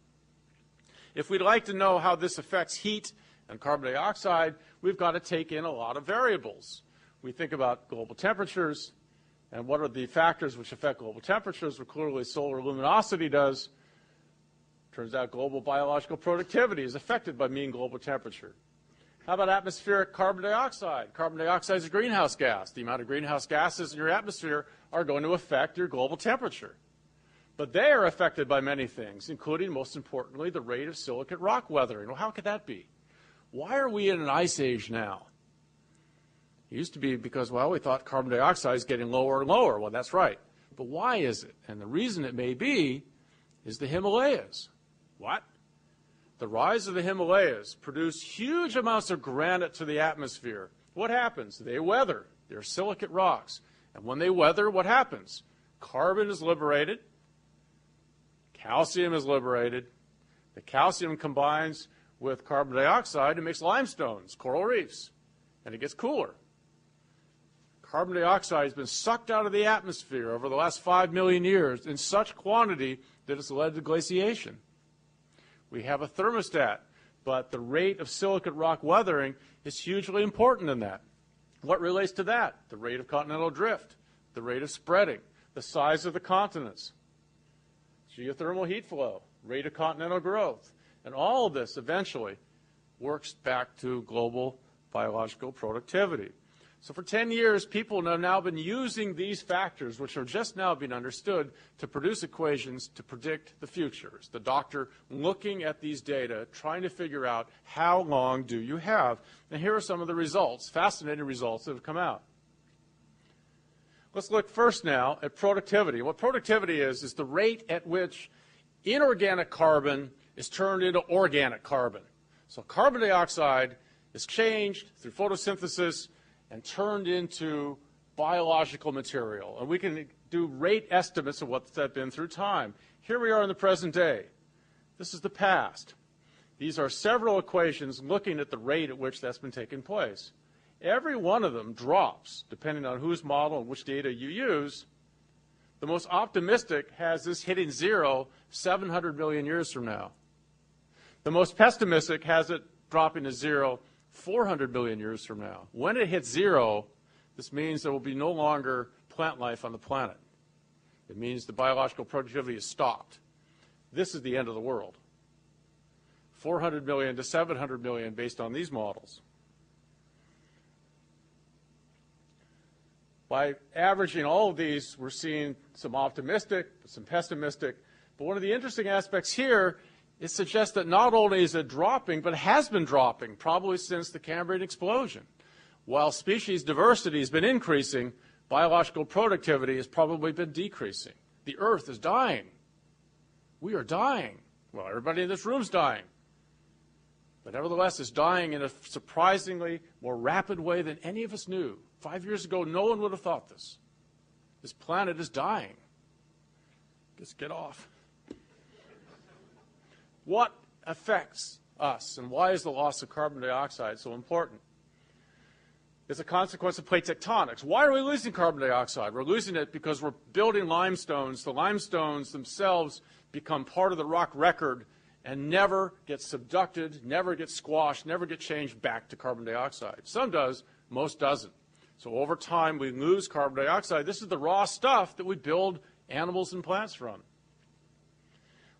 If we'd like to know how this affects heat and carbon dioxide, we've got to take in a lot of variables. We think about global temperatures, and what are the factors which affect global temperatures? Well, clearly solar luminosity does. Turns out global biological productivity is affected by mean global temperature. How about atmospheric carbon dioxide? Carbon dioxide is a greenhouse gas. The amount of greenhouse gases in your atmosphere are going to affect your global temperature. But they are affected by many things, including, most importantly, the rate of silicate rock weathering. Well, how could that be? Why are we in an ice age now? It used to be because, well, we thought carbon dioxide is getting lower and lower. Well, that's right. But why is it? And the reason it may be is the Himalayas. What? The rise of the Himalayas produce huge amounts of granite to the atmosphere. What happens? They weather. They're silicate rocks. And when they weather, what happens? Carbon is liberated. Calcium is liberated. The calcium combines with carbon dioxide and makes limestones, coral reefs, and it gets cooler. Carbon dioxide has been sucked out of the atmosphere over the last 5 million years in such quantity that it's led to glaciation. We have a thermostat, but the rate of silicate rock weathering is hugely important in that. What relates to that? The rate of continental drift, the rate of spreading, the size of the continents, geothermal heat flow, rate of continental growth. And all of this eventually works back to global biological productivity. So for 10 years, people have now been using these factors, which are just now being understood, to produce equations to predict the future. It's the doctor looking at these data, trying to figure out how long do you have. And here are some of the results, fascinating results that have come out. Let's look first now at productivity. What productivity is the rate at which inorganic carbon is turned into organic carbon. So carbon dioxide is changed through photosynthesis and turned into biological material. And we can do rate estimates of what's that been through time. Here we are in the present day. This is the past. These are several equations looking at the rate at which that's been taking place. Every one of them drops, depending on whose model and which data you use. The most optimistic has this hitting zero 700 million years from now. The most pessimistic has it dropping to zero 400 million years from now. When it hits zero, this means there will be no longer plant life on the planet. It means the biological productivity is stopped. This is the end of the world. 400 million to 700 million based on these models. By averaging all of these, we're seeing some optimistic, some pessimistic. But one of the interesting aspects here it suggests that not only is it dropping, but it has been dropping, probably since the Cambrian explosion. While species diversity has been increasing, biological productivity has probably been decreasing. The Earth is dying. We are dying. Well, everybody in this room is dying. But nevertheless, it's dying in a surprisingly more rapid way than any of us knew. 5 years ago, no one would have thought this. This planet is dying. Let's get off. What affects us, and why is the loss of carbon dioxide so important? It's a consequence of plate tectonics. Why are we losing carbon dioxide? We're losing it because we're building limestones. The limestones themselves become part of the rock record and never get subducted, never get squashed, never get changed back to carbon dioxide. Some does, most doesn't. So over time, we lose carbon dioxide. This is the raw stuff that we build animals and plants from.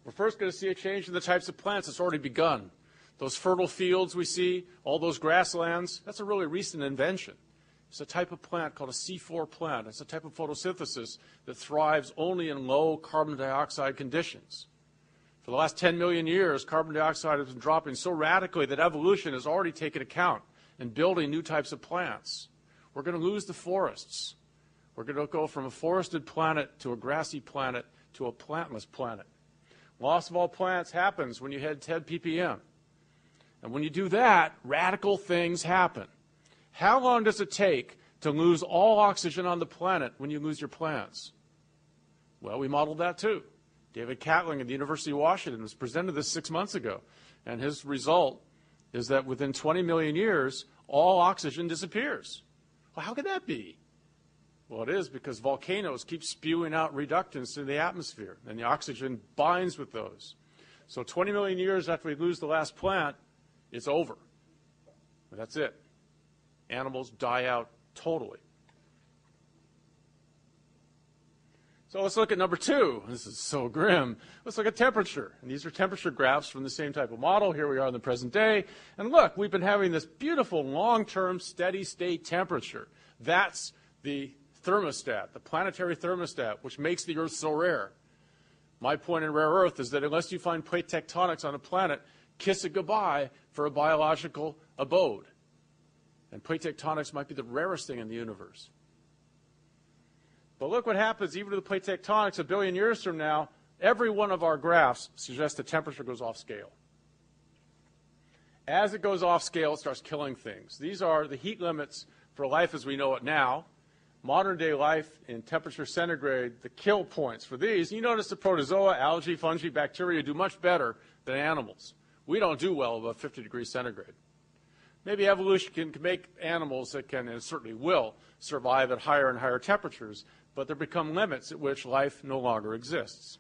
We're first going to see a change in the types of plants. It's already begun. Those fertile fields we see, all those grasslands, that's a really recent invention. It's a type of plant called a C4 plant. It's a type of photosynthesis that thrives only in low carbon dioxide conditions. For the last 10 million years, carbon dioxide has been dropping so radically that evolution has already taken account in building new types of plants. We're going to lose the forests. We're going to go from a forested planet to a grassy planet to a plantless planet. Loss of all plants happens when you hit 10 ppm. And when you do that, radical things happen. How long does it take to lose all oxygen on the planet when you lose your plants? Well, we modeled that too. David Catling at the University of Washington was presented this 6 months ago. And his result is that within 20 million years, all oxygen disappears. Well, how could that be? Well, it is because volcanoes keep spewing out reductants into the atmosphere, and the oxygen binds with those. So 20 million years after we lose the last plant, it's over. That's it. Animals die out totally. So let's look at number 2. This is so grim. Let's look at temperature. And these are temperature graphs from the same type of model. Here we are in the present day. And look, we've been having this beautiful long-term steady state temperature. That's the thermostat, the planetary thermostat, which makes the Earth so rare. My point in rare Earth is that unless you find plate tectonics on a planet, kiss it goodbye for a biological abode. And plate tectonics might be the rarest thing in the universe. But look what happens even to the plate tectonics a billion years from now. Every one of our graphs suggests the temperature goes off scale. As it goes off scale, it starts killing things. These are the heat limits for life as we know it now. Modern day life in temperature centigrade, the kill points for these. You notice the protozoa, algae, fungi, bacteria do much better than animals. We don't do well above 50 degrees centigrade. Maybe evolution can make animals that can, and certainly will, survive at higher and higher temperatures, but there become limits at which life no longer exists.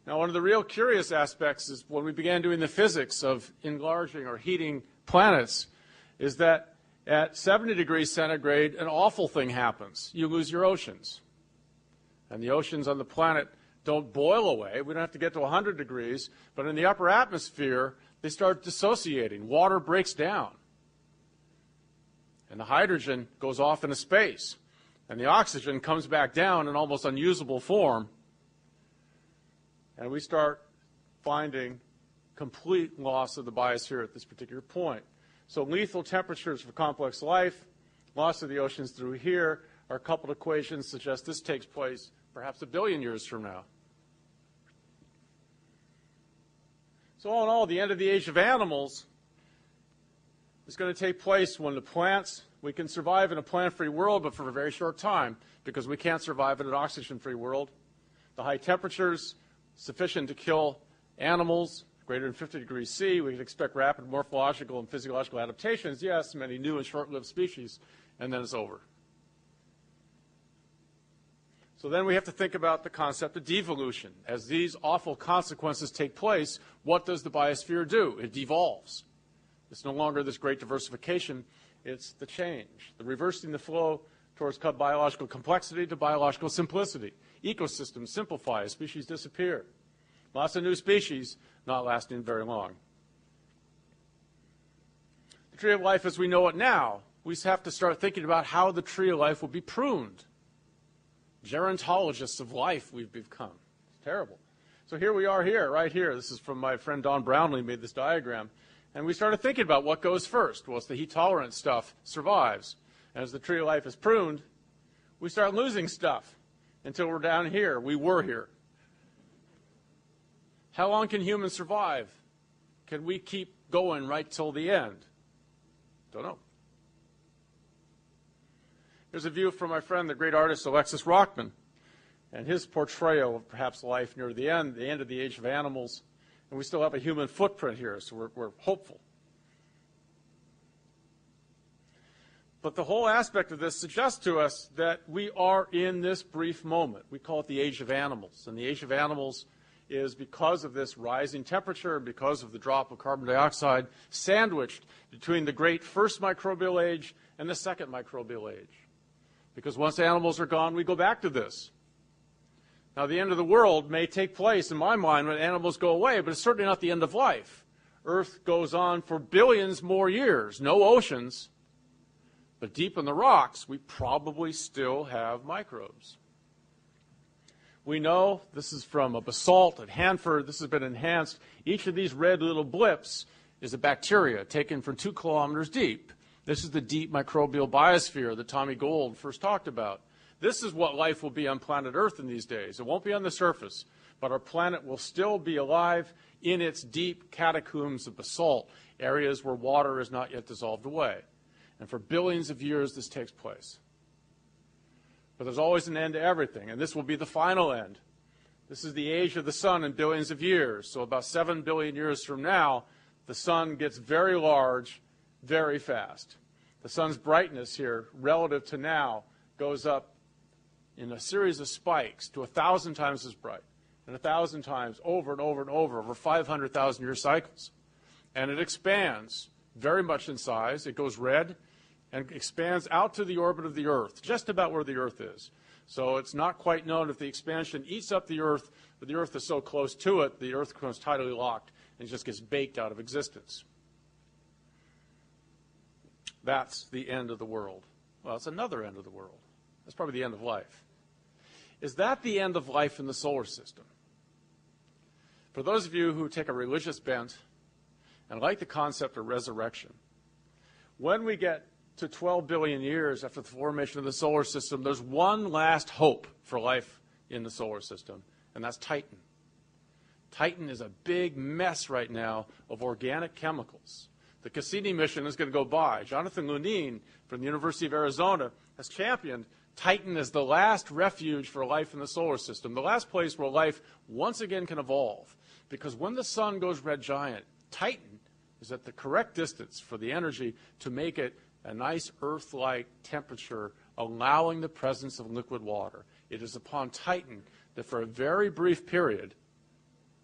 Now, one of the real curious aspects is when we began doing the physics of enlarging or heating planets is that at 70 degrees centigrade, an awful thing happens. You lose your oceans. And the oceans on the planet don't boil away. We don't have to get to 100 degrees, but in the upper atmosphere, they start dissociating. Water breaks down. And the hydrogen goes off into space. And the oxygen comes back down in almost unusable form. And we start finding complete loss of the biosphere at this particular point. So lethal temperatures for complex life, loss of the oceans through here, our coupled equations suggest this takes place perhaps a billion years from now. So all in all, the end of the age of animals is going to take place when the plants, we can survive in a plant-free world, but for a very short time, because we can't survive in an oxygen-free world. The high temperatures, sufficient to kill animals, greater than 50 degrees C. We can expect rapid morphological and physiological adaptations, yes, many new and short-lived species, and then it's over. So then we have to think about the concept of devolution. As these awful consequences take place, what does the biosphere do? It devolves. It's no longer this great diversification, it's the change, the reversing the flow towards biological complexity to biological simplicity. Ecosystems simplify, species disappear. Lots of new species not lasting very long. The tree of life as we know it now, we have to start thinking about how the tree of life will be pruned. Gerontologists of life we've become. It's terrible. So here we are here, right here. This is from my friend Don Brownlee, made this diagram. And we started thinking about what goes first. Well, it's the heat-tolerant stuff survives. And as the tree of life is pruned, we start losing stuff until we're down here. We were here. How long can humans survive? Can we keep going right till the end? Don't know. Here's a view from my friend, the great artist Alexis Rockman, and his portrayal of perhaps life near the end of the age of animals. And we still have a human footprint here, so we're hopeful. But the whole aspect of this suggests to us that we are in this brief moment. We call it the age of animals. And the age of animals is because of this rising temperature and because of the drop of carbon dioxide sandwiched between the great first microbial age and the second microbial age. Because once animals are gone, we go back to this. Now, the end of the world may take place, in my mind, when animals go away, but it's certainly not the end of life. Earth goes on for billions more years. No oceans. But deep in the rocks, we probably still have microbes. We know, this is from a basalt at Hanford, this has been enhanced. Each of these red little blips is a bacteria taken from 2 kilometers deep. This is the deep microbial biosphere that Tommy Gold first talked about. This is what life will be on planet Earth in these days. It won't be on the surface, but our planet will still be alive in its deep catacombs of basalt, areas where water is not yet dissolved away. And for billions of years, this takes place. But there's always an end to everything, and this will be the final end. This is the age of the sun in billions of years. So about 7 billion years from now, the sun gets very large, very fast. The sun's brightness here, relative to now, goes up in a series of spikes to 1,000 times as bright, and 1,000 times over and over and over 500,000-year cycles. And it expands very much in size. It goes red and expands out to the orbit of the Earth, just about where the Earth is. So it's not quite known if the expansion eats up the Earth, but the Earth is so close to it, the Earth becomes tidally locked and just gets baked out of existence. That's the end of the world. Well, it's another end of the world. That's probably the end of life. Is that the end of life in the solar system? For those of you who take a religious bent and like the concept of resurrection, when we get to 12 billion years after the formation of the solar system, there's one last hope for life in the solar system, and that's Titan. Titan is a big mess right now of organic chemicals. The Cassini mission is going to go by. Jonathan Lunin from the University of Arizona has championed Titan as the last refuge for life in the solar system, the last place where life once again can evolve. Because when the sun goes red giant, Titan is at the correct distance for the energy to make it a nice Earth-like temperature, allowing the presence of liquid water. It is upon Titan that for a very brief period,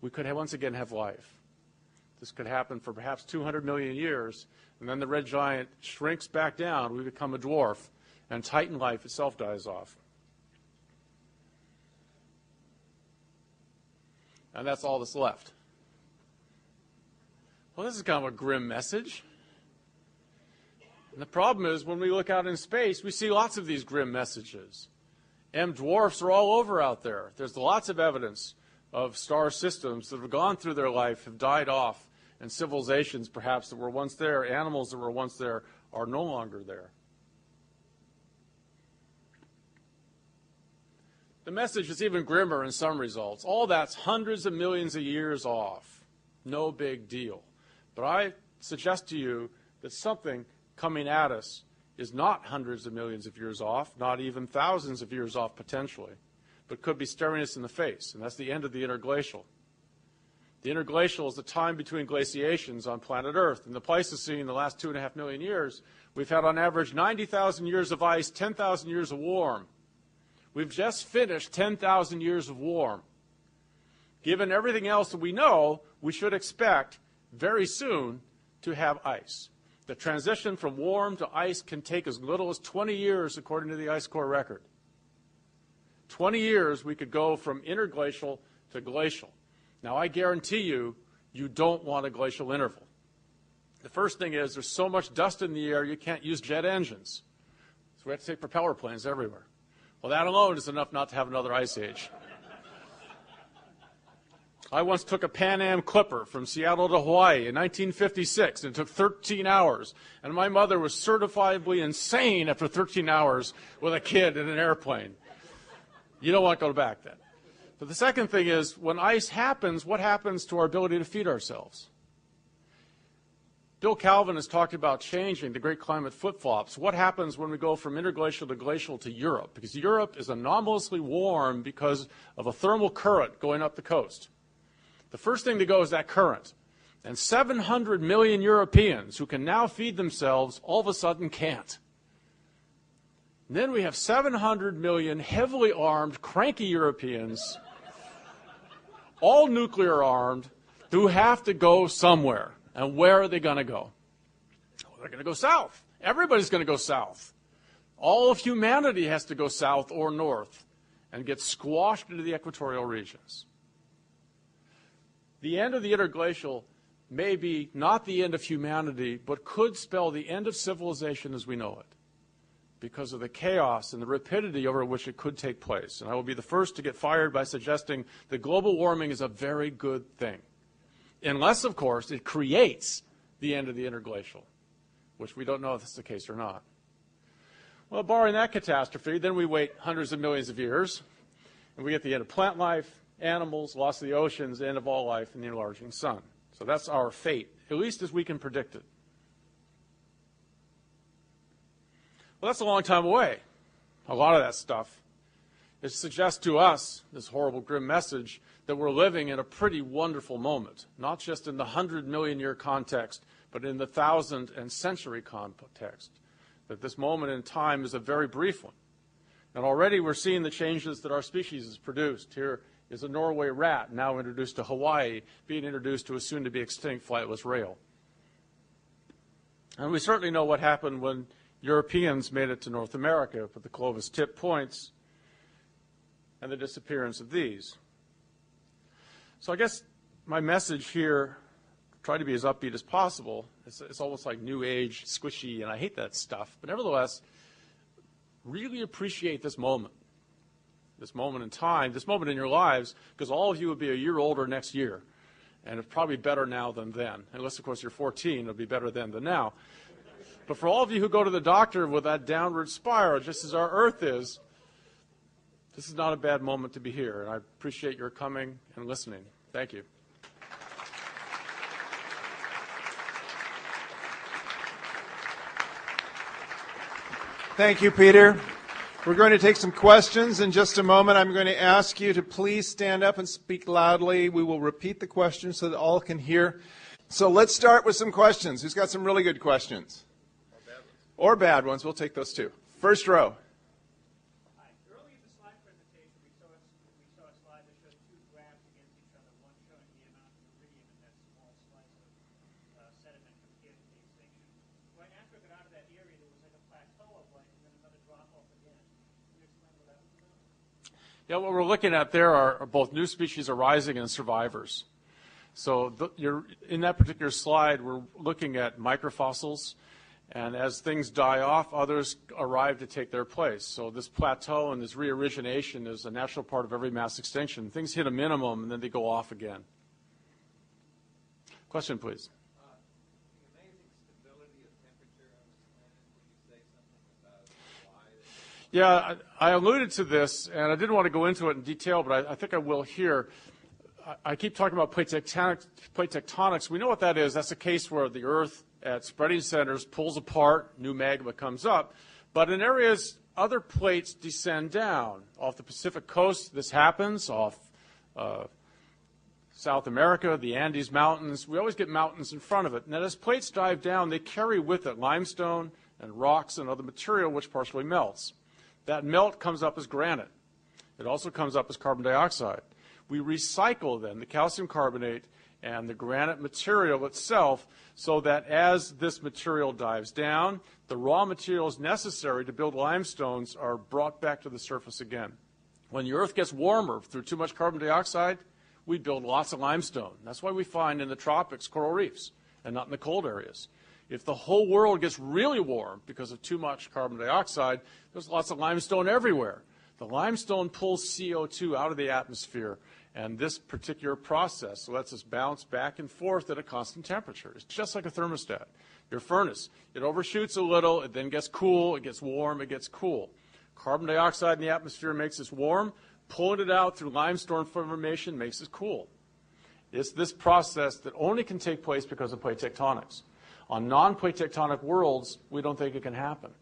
we could once again have life. This could happen for perhaps 200 million years, and then the red giant shrinks back down, we become a dwarf, and Titan life itself dies off. And that's all that's left. Well, this is kind of a grim message. And the problem is, when we look out in space, we see lots of these grim messages. M dwarfs are all over out there. There's lots of evidence of star systems that have gone through their life, have died off, and civilizations perhaps that were once there, animals that were once there, are no longer there. The message is even grimmer in some results. All that's hundreds of millions of years off. No big deal. But I suggest to you that something coming at us is not hundreds of millions of years off, not even thousands of years off potentially, but could be staring us in the face, and that's the end of the interglacial. The interglacial is the time between glaciations on planet Earth. In the Pleistocene, the last 2.5 million years, we've had on average 90,000 years of ice, 10,000 years of warm. We've just finished 10,000 years of warm. Given everything else that we know, we should expect very soon to have ice. The transition from warm to ice can take as little as 20 years, according to the Ice Core record. 20 years we could go from interglacial to glacial. Now, I guarantee you, you don't want a glacial interval. The first thing is there's so much dust in the air you can't use jet engines. So we have to take propeller planes everywhere. Well, that alone is enough not to have another ice age. I once took a Pan Am Clipper from Seattle to Hawaii in 1956, and it took 13 hours. And my mother was certifiably insane after 13 hours with a kid in an airplane. You don't want to go back then. But the second thing is, when ice happens, what happens to our ability to feed ourselves? Bill Calvin has talked about changing the great climate flip-flops. What happens when we go from interglacial to glacial to Europe? Because Europe is anomalously warm because of a thermal current going up the coast. The first thing to go is that current. And 700 million Europeans who can now feed themselves all of a sudden can't. And then we have 700 million heavily armed, cranky Europeans, all nuclear armed, who have to go somewhere. And where are they going to go? Well, they're going to go south. Everybody's going to go south. All of humanity has to go south or north and get squashed into the equatorial regions. The end of the interglacial may be not the end of humanity, but could spell the end of civilization as we know it, because of the chaos and the rapidity over which it could take place. And I will be the first to get fired by suggesting that global warming is a very good thing. Unless, of course, it creates the end of the interglacial, which we don't know if that's the case or not. Well, barring that catastrophe, then we wait hundreds of millions of years, and we get the end of plant life, animals, loss of the oceans, end of all life, and the enlarging sun. So that's our fate, at least as we can predict it. Well, that's a long time away, a lot of that stuff. It suggests to us, this horrible, grim message, that we're living in a pretty wonderful moment, not just in the 100-million-year context, but in the 1,000 and century context, that this moment in time is a very brief one. And already we're seeing the changes that our species has produced. Here is a Norway rat, now introduced to Hawaii, being introduced to a soon-to-be extinct flightless rail. And we certainly know what happened when Europeans made it to North America with the Clovis tip points and the disappearance of these. So I guess my message here, try to be as upbeat as possible. It's almost like new age, squishy, and I hate that stuff. But nevertheless, really appreciate this moment in time, this moment in your lives, because all of you will be a year older next year. And it's probably better now than then. Unless, of course, you're 14, it'll be better then than now. But for all of you who go to the doctor with that downward spiral, just as our Earth is, this is not a bad moment to be here. And I appreciate your coming and listening. Thank you. Thank you, Peter. We're going to take some questions in just a moment. I'm going to ask you to please stand up and speak loudly. We will repeat the question so that all can hear. So let's start with some questions. Who's got some really good questions? Or bad ones. We'll take those too. First row. Hi. Earlier in the slide presentation, we saw a slide that showed two graphs against each other, one showing the amount of iridium in that small slice of sediment compared to the extinction. Right after it got out of that area, there was like a plateau of life and then another drop-off again. Can you explain what that was about? Yeah, what we're looking at there are both new species arising and survivors. So in that particular slide, we're looking at microfossils. And as things die off, others arrive to take their place. So this plateau and this reorigination is a natural part of every mass extinction. Things hit a minimum, and then they go off again. Question, please. The amazing stability of temperature on this planet, would you say something about why? Yeah, I alluded to this, and I didn't want to go into it in detail, but I think I will here. I keep talking about plate tectonics. We know what that is. That's a case where the Earth at spreading centers pulls apart, new magma comes up. But in areas, other plates descend down. Off the Pacific coast, this happens. Off South America, the Andes Mountains, we always get mountains in front of it. And as plates dive down, they carry with it limestone and rocks and other material which partially melts. That melt comes up as granite. It also comes up as carbon dioxide. We recycle then the calcium carbonate and the granite material itself so that as this material dives down, the raw materials necessary to build limestones are brought back to the surface again. When the Earth gets warmer through too much carbon dioxide, we build lots of limestone. That's why we find in the tropics coral reefs and not in the cold areas. If the whole world gets really warm because of too much carbon dioxide, there's lots of limestone everywhere. The limestone pulls CO2 out of the atmosphere And this particular process lets us bounce back and forth at a constant temperature. It's just like a thermostat. Your furnace, it overshoots a little, it then gets cool, it gets warm, it gets cool. Carbon dioxide in the atmosphere makes us warm. Pulling it out through limestone formation makes us cool. It's this process that only can take place because of plate tectonics. On non-plate tectonic worlds, we don't think it can happen.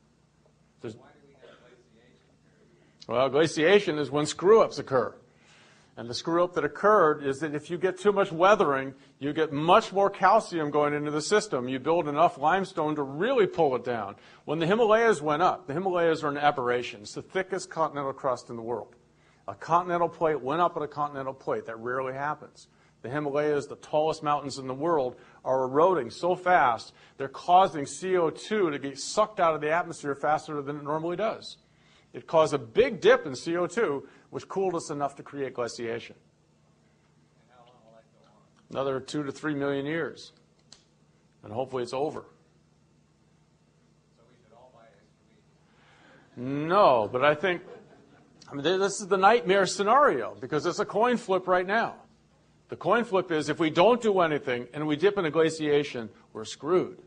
Why do we have glaciation? Well, glaciation is when screw-ups occur. And the screw-up that occurred is that if you get too much weathering, you get much more calcium going into the system. You build enough limestone to really pull it down. When the Himalayas went up, the Himalayas are an aberration. It's the thickest continental crust in the world. A continental plate went up at a continental plate. That rarely happens. The Himalayas, the tallest mountains in the world, are eroding so fast, they're causing CO2 to get sucked out of the atmosphere faster than it normally does. It caused a big dip in CO2, which cooled us enough to create glaciation. And how long will that go on? Another 2 to 3 million years. And hopefully it's over. So we should all buy extra meat. No, but I mean, this is the nightmare scenario because it's a coin flip right now. The coin flip is if we don't do anything and we dip into glaciation, we're screwed.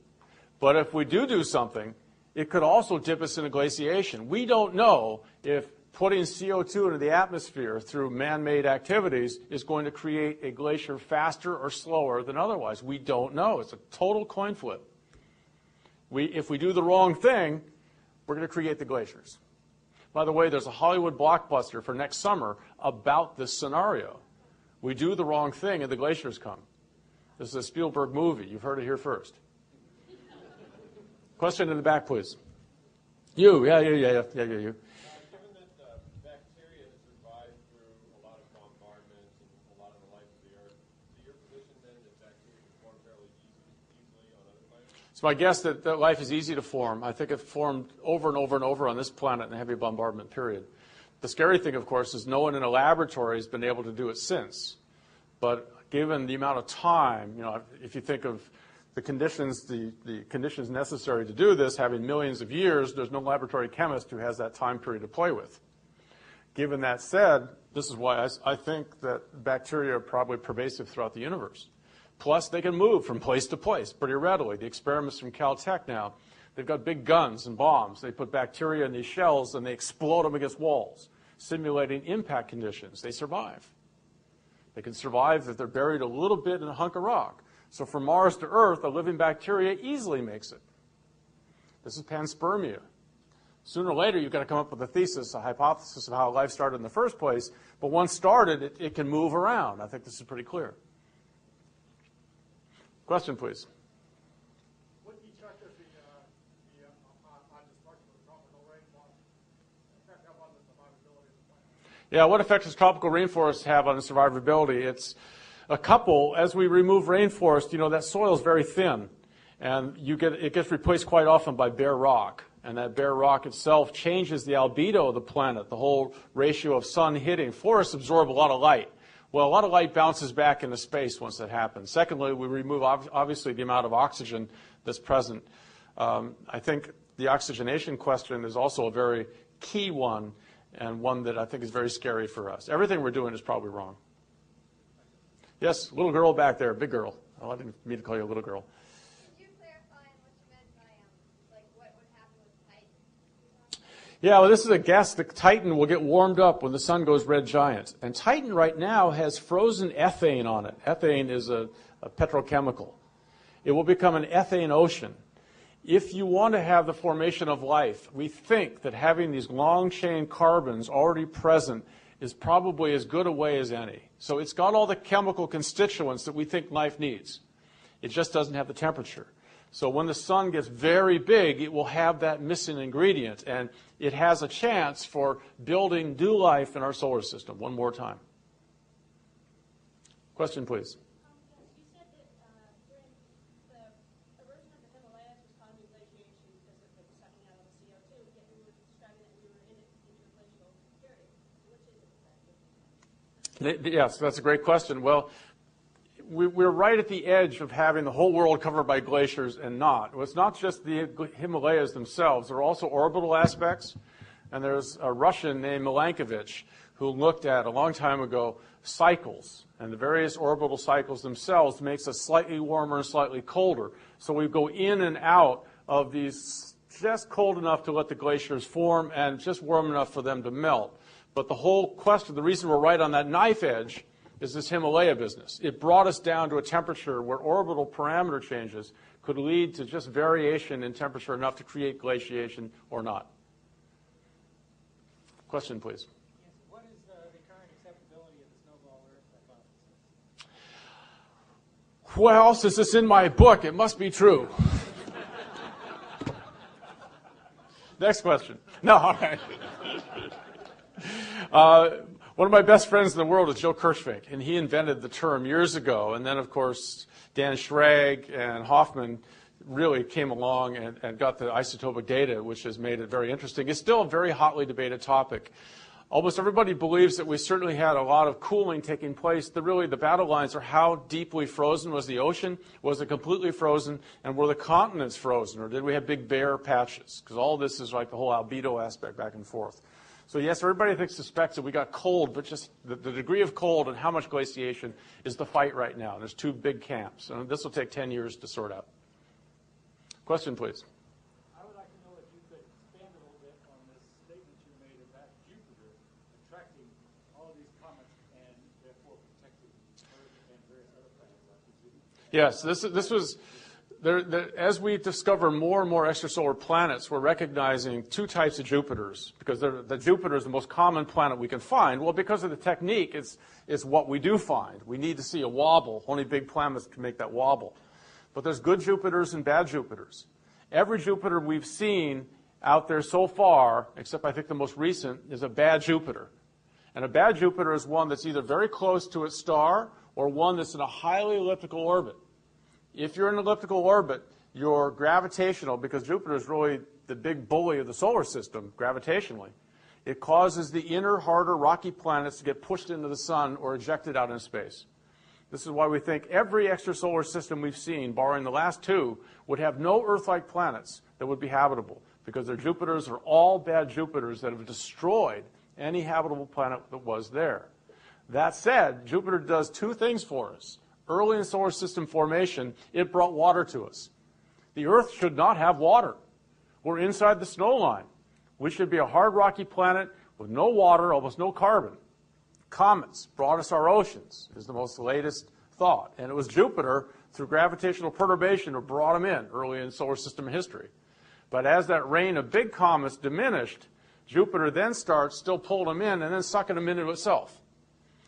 But if we do something, it could also dip us into glaciation. We don't know if putting CO2 into the atmosphere through man-made activities is going to create a glacier faster or slower than otherwise. We don't know. It's a total coin flip. If we do the wrong thing, we're going to create the glaciers. By the way, there's a Hollywood blockbuster for next summer about this scenario. We do the wrong thing and the glaciers come. This is a Spielberg movie. You've heard it here first. Question in the back, please. You. Yeah, you. Given that bacteria has survived through a lot of bombardments and a lot of the life of the Earth, is your position then that bacteria can form fairly easily on other planets? It's my guess that life is easy to form. I think it formed over and over and over on this planet in the heavy bombardment period. The scary thing, of course, is no one in a laboratory has been able to do it since. But given the amount of time, if you think of the conditions necessary to do this, having millions of years, there's no laboratory chemist who has that time period to play with. Given that said, this is why I think that bacteria are probably pervasive throughout the universe. Plus, they can move from place to place pretty readily. The experiments from Caltech now, they've got big guns and bombs. They put bacteria in these shells and they explode them against walls, simulating impact conditions. They survive. They can survive if they're buried a little bit in a hunk of rock. So from Mars to Earth, a living bacteria easily makes it. This is panspermia. Sooner or later, you've got to come up with a thesis, a hypothesis of how life started in the first place. But once started, it can move around. I think this is pretty clear. Question, please. What effect does the on destruction of the tropical rainforest have on the survivability of the planet? Yeah, what effect does tropical rainforests have on the survivability? It's a couple. As we remove rainforest, that soil is very thin, and it gets replaced quite often by bare rock. And that bare rock itself changes the albedo of the planet, the whole ratio of sun hitting. Forests absorb a lot of light. Well, a lot of light bounces back into space once that happens. Secondly, we remove, obviously, the amount of oxygen that's present. I think the oxygenation question is also a very key one, and one that I think is very scary for us. Everything we're doing is probably wrong. Yes, little girl back there, big girl. Oh, I didn't mean to call you a little girl. Could you clarify what you meant by, what would happen with Titan? Yeah, well, this is a guess that Titan will get warmed up when the sun goes red giant. And Titan right now has frozen ethane on it. Ethane is a petrochemical. It will become an ethane ocean. If you want to have the formation of life, we think that having these long-chain carbons already present is probably as good a way as any. So it's got all the chemical constituents that we think life needs. It just doesn't have the temperature. So when the sun gets very big, it will have that missing ingredient, and it has a chance for building new life in our solar system. One more time. Question, please. You said that during the erosion of the Himalayas was causing glaciation because of the sucking out of the CO2, yet we were describing that we were in an interglacial period. Which is it? Yes, that's a great question. Well, we're right at the edge of having the whole world covered by glaciers and not. Well, it's not just the Himalayas themselves. There are also orbital aspects. And there's a Russian named Milankovitch who looked at, a long time ago, cycles, and the various orbital cycles themselves makes us slightly warmer and slightly colder. So we go in and out of these just cold enough to let the glaciers form and just warm enough for them to melt. But the whole question, the reason we're right on that knife edge, is this Himalaya business. It brought us down to a temperature where orbital parameter changes could lead to just variation in temperature enough to create glaciation or not. Question, please. Yes. What is the current acceptability of the snowball Earth hypothesis? Well, since it's in my book, it must be true. Next question. No, all right. One of my best friends in the world is Joe Kirschvink, and he invented the term years ago. And then, of course, Dan Schrag and Hoffman really came along and got the isotopic data, which has made it very interesting. It's still a very hotly debated topic. Almost everybody believes that we certainly had a lot of cooling taking place. The battle lines are how deeply frozen was the ocean? Was it completely frozen? And were the continents frozen? Or did we have big bare patches? Because all this is like the whole albedo aspect back and forth. So yes, everybody suspects that we got cold, but just the degree of cold and how much glaciation is the fight right now. There's two big camps, and this will take 10 years to sort out. Question, please. I would like to know if you could expand a little bit on this statement you made about Jupiter attracting all these comets and therefore protecting Earth and various other planets, I presume. Yes, this was... as we discover more and more extrasolar planets, we're recognizing two types of Jupiters, because the Jupiter is the most common planet we can find. Well, because of the technique, it's what we do find. We need to see a wobble. Only big planets can make that wobble. But there's good Jupiters and bad Jupiters. Every Jupiter we've seen out there so far, except I think the most recent, is a bad Jupiter. And a bad Jupiter is one that's either very close to its star or one that's in a highly elliptical orbit. If you're in an elliptical orbit, you're gravitational, because Jupiter is really the big bully of the solar system, gravitationally. It causes the inner, harder, rocky planets to get pushed into the sun or ejected out into space. This is why we think every extrasolar system we've seen, barring the last two, would have no Earth-like planets that would be habitable, because their Jupiters are all bad Jupiters that have destroyed any habitable planet that was there. That said, Jupiter does two things for us. Early in solar system formation, it brought water to us. The Earth should not have water. We're inside the snow line. We should be a hard, rocky planet with no water, almost no carbon. Comets brought us our oceans, is the most latest thought. And it was Jupiter, through gravitational perturbation, who brought them in early in solar system history. But as that rain of big comets diminished, Jupiter then starts still pulling them in and then sucking them into itself.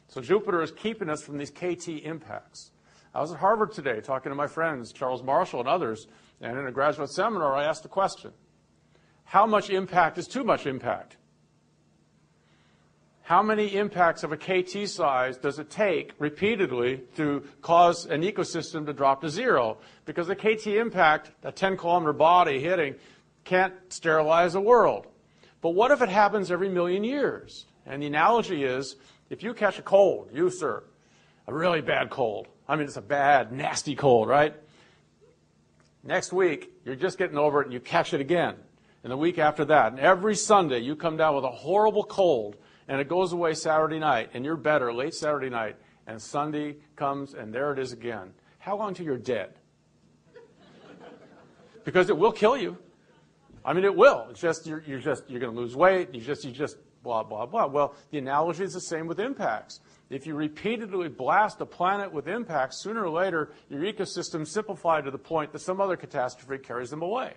So Jupiter is keeping us from these KT impacts. I was at Harvard today talking to my friends, Charles Marshall and others, and in a graduate seminar I asked the question, how much impact is too much impact? How many impacts of a KT size does it take repeatedly to cause an ecosystem to drop to zero? Because a KT impact, a 10-kilometer body hitting, can't sterilize a world. But what if it happens every million years? And the analogy is, if you catch a cold, you, sir, a really bad cold. I mean, it's a bad, nasty cold, right? Next week, you're just getting over it and you catch it again. And the week after that. And every Sunday, you come down with a horrible cold and it goes away Saturday night and you're better late Saturday night. And Sunday comes and there it is again. How long till you're dead? Because it will kill you. I mean, it will. It's just, you're going to lose weight. You just blah, blah, blah. Well, the analogy is the same with impacts. If you repeatedly blast a planet with impacts, sooner or later, your ecosystem simplified to the point that some other catastrophe carries them away.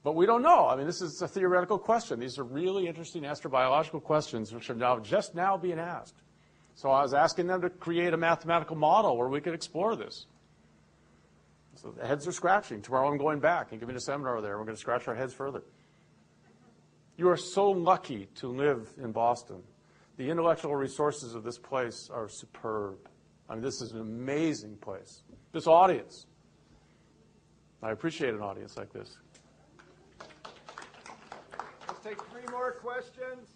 But we don't know. I mean, this is a theoretical question. These are really interesting astrobiological questions which are just now being asked. So I was asking them to create a mathematical model where we could explore this. So the heads are scratching. Tomorrow I'm going back and giving a seminar there. We're going to scratch our heads further. You are so lucky to live in Boston. The intellectual resources of this place are superb. I mean, this is an amazing place. This audience. I appreciate an audience like this. Let's take 3 more questions.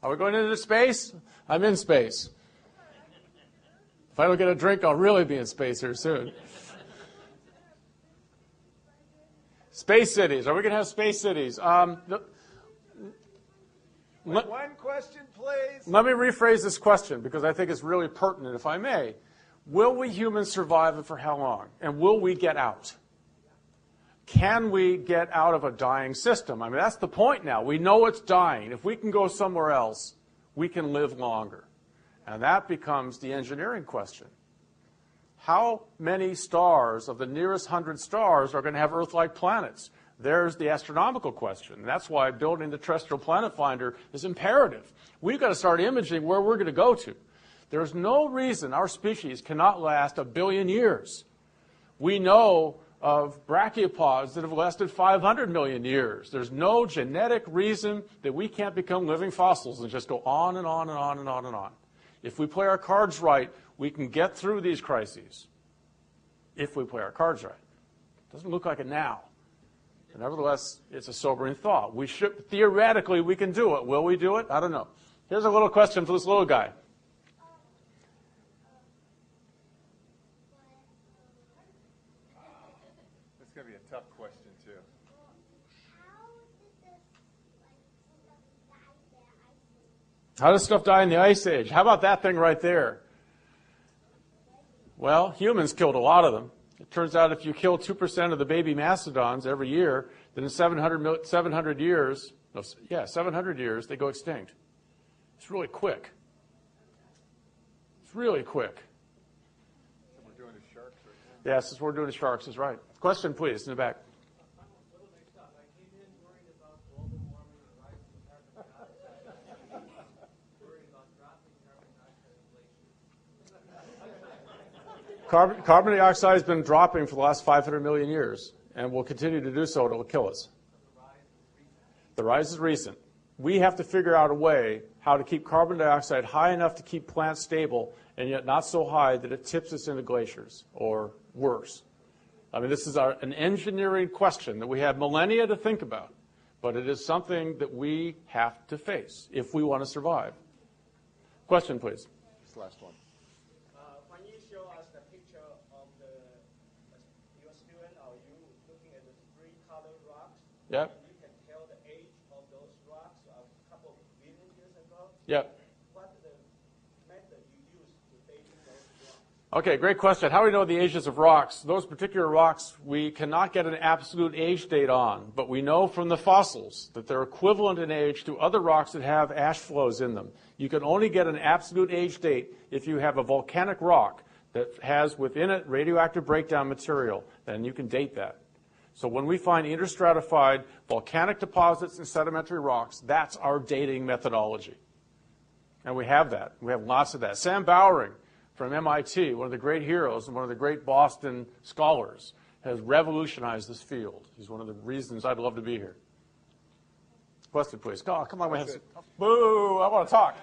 Are we going into space? I'm in space. If I don't get a drink, I'll really be in space here soon. Space cities. Are we going to have space cities? One question, please. Let me rephrase this question because I think it's really pertinent, if I may. Will we humans survive and for how long? And will we get out? Can we get out of a dying system? I mean, that's the point now. We know it's dying. If we can go somewhere else, we can live longer. And that becomes the engineering question. How many stars of the nearest 100 stars are going to have Earth-like planets? There's the astronomical question. And that's why building the terrestrial planet finder is imperative. We've got to start imaging where we're going to go to. There's no reason our species cannot last 1 billion years. We know of brachiopods that have lasted 500 million years. There's no genetic reason that we can't become living fossils and just go on and on and on and on and on. If we play our cards right, we can get through these crises. If we play our cards right. Doesn't look like it now. But nevertheless, it's a sobering thought. Theoretically, we can do it. Will we do it? I don't know. Here's a little question for this little guy. That's going to be a tough question, too. How does stuff die in the Ice Age? How about that thing right there? Well, humans killed a lot of them. It turns out if you kill 2% of the baby mastodons every year, then in 700 years, they go extinct. It's really quick. It's really quick. So we're doing the sharks right now? Yes, we're doing the sharks is right. Question, please, in the back. A little mixed up. I came in worried about global warming and the rise of carbon dioxide. Worried about dropping carbon dioxide in glaciers. Carbon dioxide has been dropping for the last 500 million years and will continue to do so. It will kill us. The rise is recent. We have to figure out a way how to keep carbon dioxide high enough to keep plants stable and yet not so high that it tips us into glaciers or worse. I mean, this is an engineering question that we have millennia to think about, but it is something that we have to face if we want to survive. Question, please. This last one. When you show us the picture of your student, or you looking at the 3 colored rocks, Yep. you can tell the age of those rocks a couple of billion years ago. Yep. What the method you use to dating those rocks? Okay, great question. How do we know the ages of rocks? Those particular rocks we cannot get an absolute age date on, but we know from the fossils that they're equivalent in age to other rocks that have ash flows in them. You can only get an absolute age date if you have a volcanic rock that has within it radioactive breakdown material, then you can date that. So when we find interstratified volcanic deposits and sedimentary rocks, that's our dating methodology. And we have that. We have lots of that. Sam Bowering from MIT, one of the great heroes and one of the great Boston scholars, has revolutionized this field. He's one of the reasons I'd love to be here. Question, please. Oh, come on. Boo, I want to talk.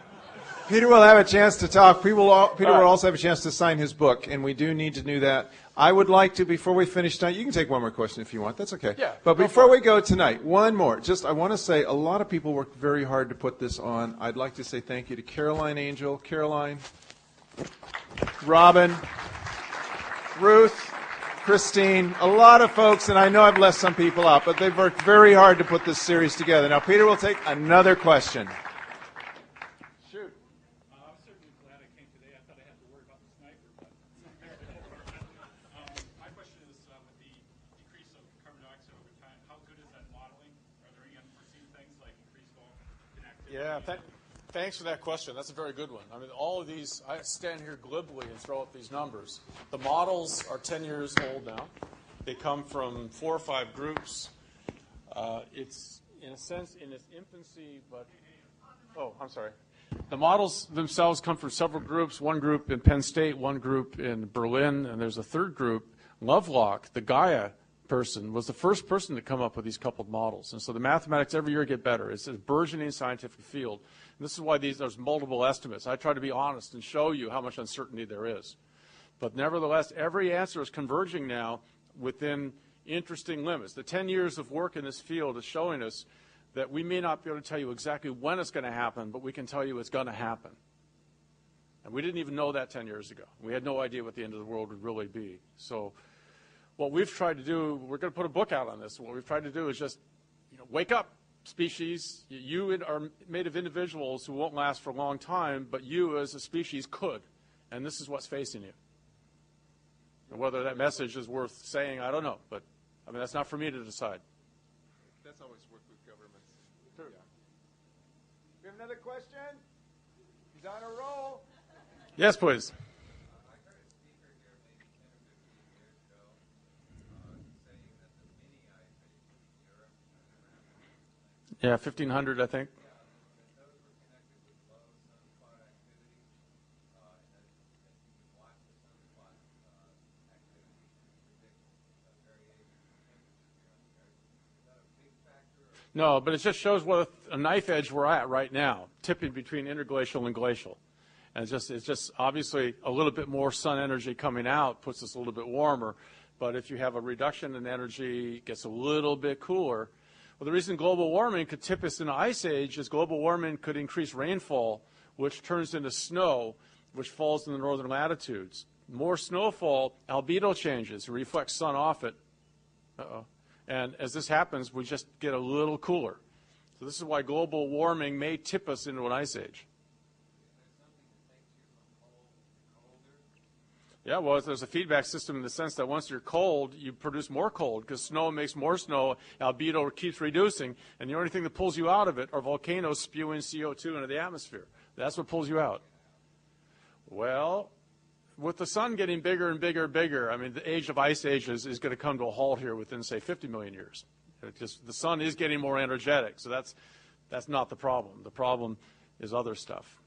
Peter will have a chance to talk. Peter will also have a chance to sign his book, and we do need to do that. I would like to, before we finish tonight, you can take one more question if you want. That's okay. Yeah, but before we go tonight, one more. I want to say a lot of people worked very hard to put this on. I'd like to say thank you to Caroline Angel, Caroline, Robin, Ruth, Christine, a lot of folks, and I know I've left some people out, but they've worked very hard to put this series together. Now, Peter will take another question. Shoot. I was certainly glad I came today. I thought I had to worry about the sniper, but my question is with the decrease of carbon dioxide over time, how good is that modeling? Are there any unforeseen things like increased volcanic activity? Yeah, thanks for that question. That's a very good one. I mean, all of these, I stand here glibly and throw up these numbers. The models are 10 years old now. They come from 4 or 5 groups. It's, in a sense, in its infancy, but... Oh, I'm sorry. The models themselves come from several groups, one group in Penn State, one group in Berlin, and there's a third group. Lovelock, the Gaia person, was the first person to come up with these coupled models. And so the mathematics every year get better. It's a burgeoning scientific field. And this is why there's multiple estimates. I try to be honest and show you how much uncertainty there is. But nevertheless, every answer is converging now within interesting limits. The 10 years of work in this field is showing us that we may not be able to tell you exactly when it's going to happen, but we can tell you it's going to happen. And we didn't even know that 10 years ago. We had no idea what the end of the world would really be. So what we've tried to do, we're going to put a book out on this. What we've tried to do is just wake up. species, you are made of individuals who won't last for a long time, but you as a species could. And this is what's facing you. And whether that message is worth saying, I don't know. But, I mean, that's not for me to decide. That's always worked with governments. Sure. Yeah. We have another question? He's on a roll. Yes, please. I heard a speaker here maybe 10 or 15 years ago saying that the mini ice ages in Europe Yeah, 1500, I think. that those were connected with low sunspot activity, and that you can watch the sunspot activity and predict variations in temperature here on the Earth. Is that a big factor? No, but it just shows what a knife edge we're at right now, tipping between interglacial and glacial. And it's just obviously a little bit more sun energy coming out puts us a little bit warmer. But if you have a reduction in energy, it gets a little bit cooler. Well, the reason global warming could tip us into ice age is global warming could increase rainfall, which turns into snow, which falls in the northern latitudes. More snowfall, albedo changes, it reflects sun off it. And as this happens, we just get a little cooler. So this is why global warming may tip us into an ice age. Yeah, well, there's a feedback system in the sense that once you're cold, you produce more cold because snow makes more snow, albedo keeps reducing, and the only thing that pulls you out of it are volcanoes spewing CO2 into the atmosphere. That's what pulls you out. Well, with the sun getting bigger and bigger and bigger, I mean, the age of ice ages is going to come to a halt here within, say, 50 million years. The sun is getting more energetic, so that's not the problem. The problem is other stuff.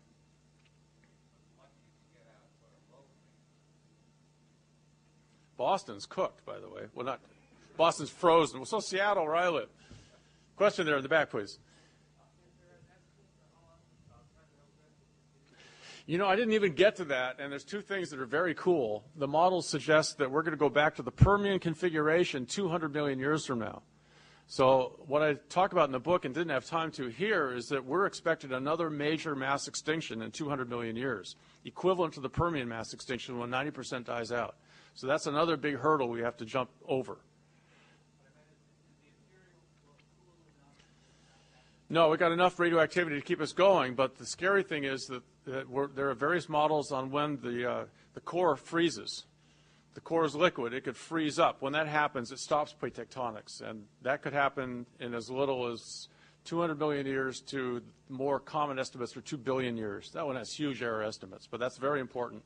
Boston's cooked, by the way. Well, not Boston's frozen. Well, so Seattle, where I live. Question there in the back, please. You know, I didn't even get to that, and there's two things that are very cool. The models suggest that we're going to go back to the Permian configuration 200 million years from now. So what I talk about in the book and didn't have time to here is that we're expecting another major mass extinction in 200 million years, equivalent to the Permian mass extinction when 90% dies out. So that's another big hurdle we have to jump over. No, we got enough radioactivity to keep us going, but the scary thing is that there are various models on when the core freezes. The core is liquid. It could freeze up. When that happens, it stops plate tectonics, and that could happen in as little as 200 million years to more common estimates for 2 billion years. That one has huge error estimates, but that's very important.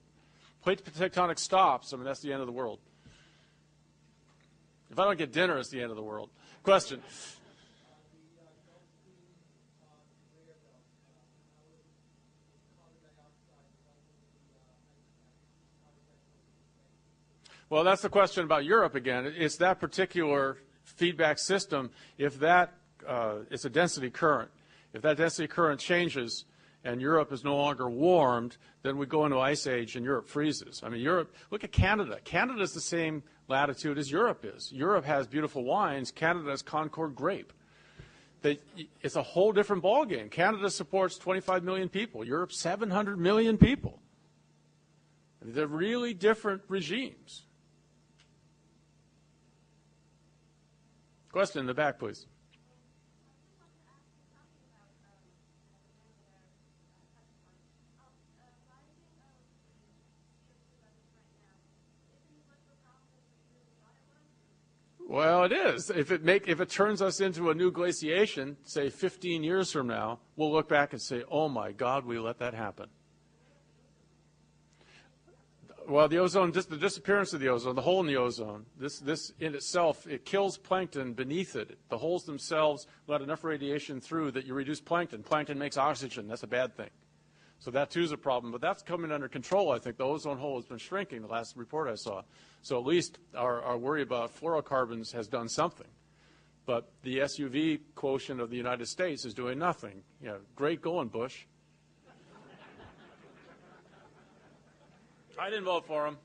Plate tectonics stops, I mean, that's the end of the world. If I don't get dinner, it's the end of the world. Question. Well, that's the question about Europe again. It's that particular feedback system. If that, it's a density current. If that density current changes and Europe is no longer warmed, then we go into ice age and Europe freezes. I mean, Europe, look at Canada. Canada is the same latitude as Europe is. Europe has beautiful wines. Canada has Concord grape. It's a whole different ballgame. Canada supports 25 million people. Europe, 700 million people. They're really different regimes. Question in the back, please. Well, it is. If it turns us into a new glaciation, say 15 years from now, we'll look back and say, "Oh my God, we let that happen." Well, the ozone, just the disappearance of the ozone, the hole in the ozone, this in itself, it kills plankton beneath it. The holes themselves let enough radiation through that you reduce plankton. Plankton makes oxygen. That's a bad thing. So that too is a problem, but that's coming under control. I think the ozone hole has been shrinking, the last report I saw. So at least our worry about fluorocarbons has done something. But the SUV quotient of the United States is doing nothing. You know, great going, Bush. I didn't vote for him.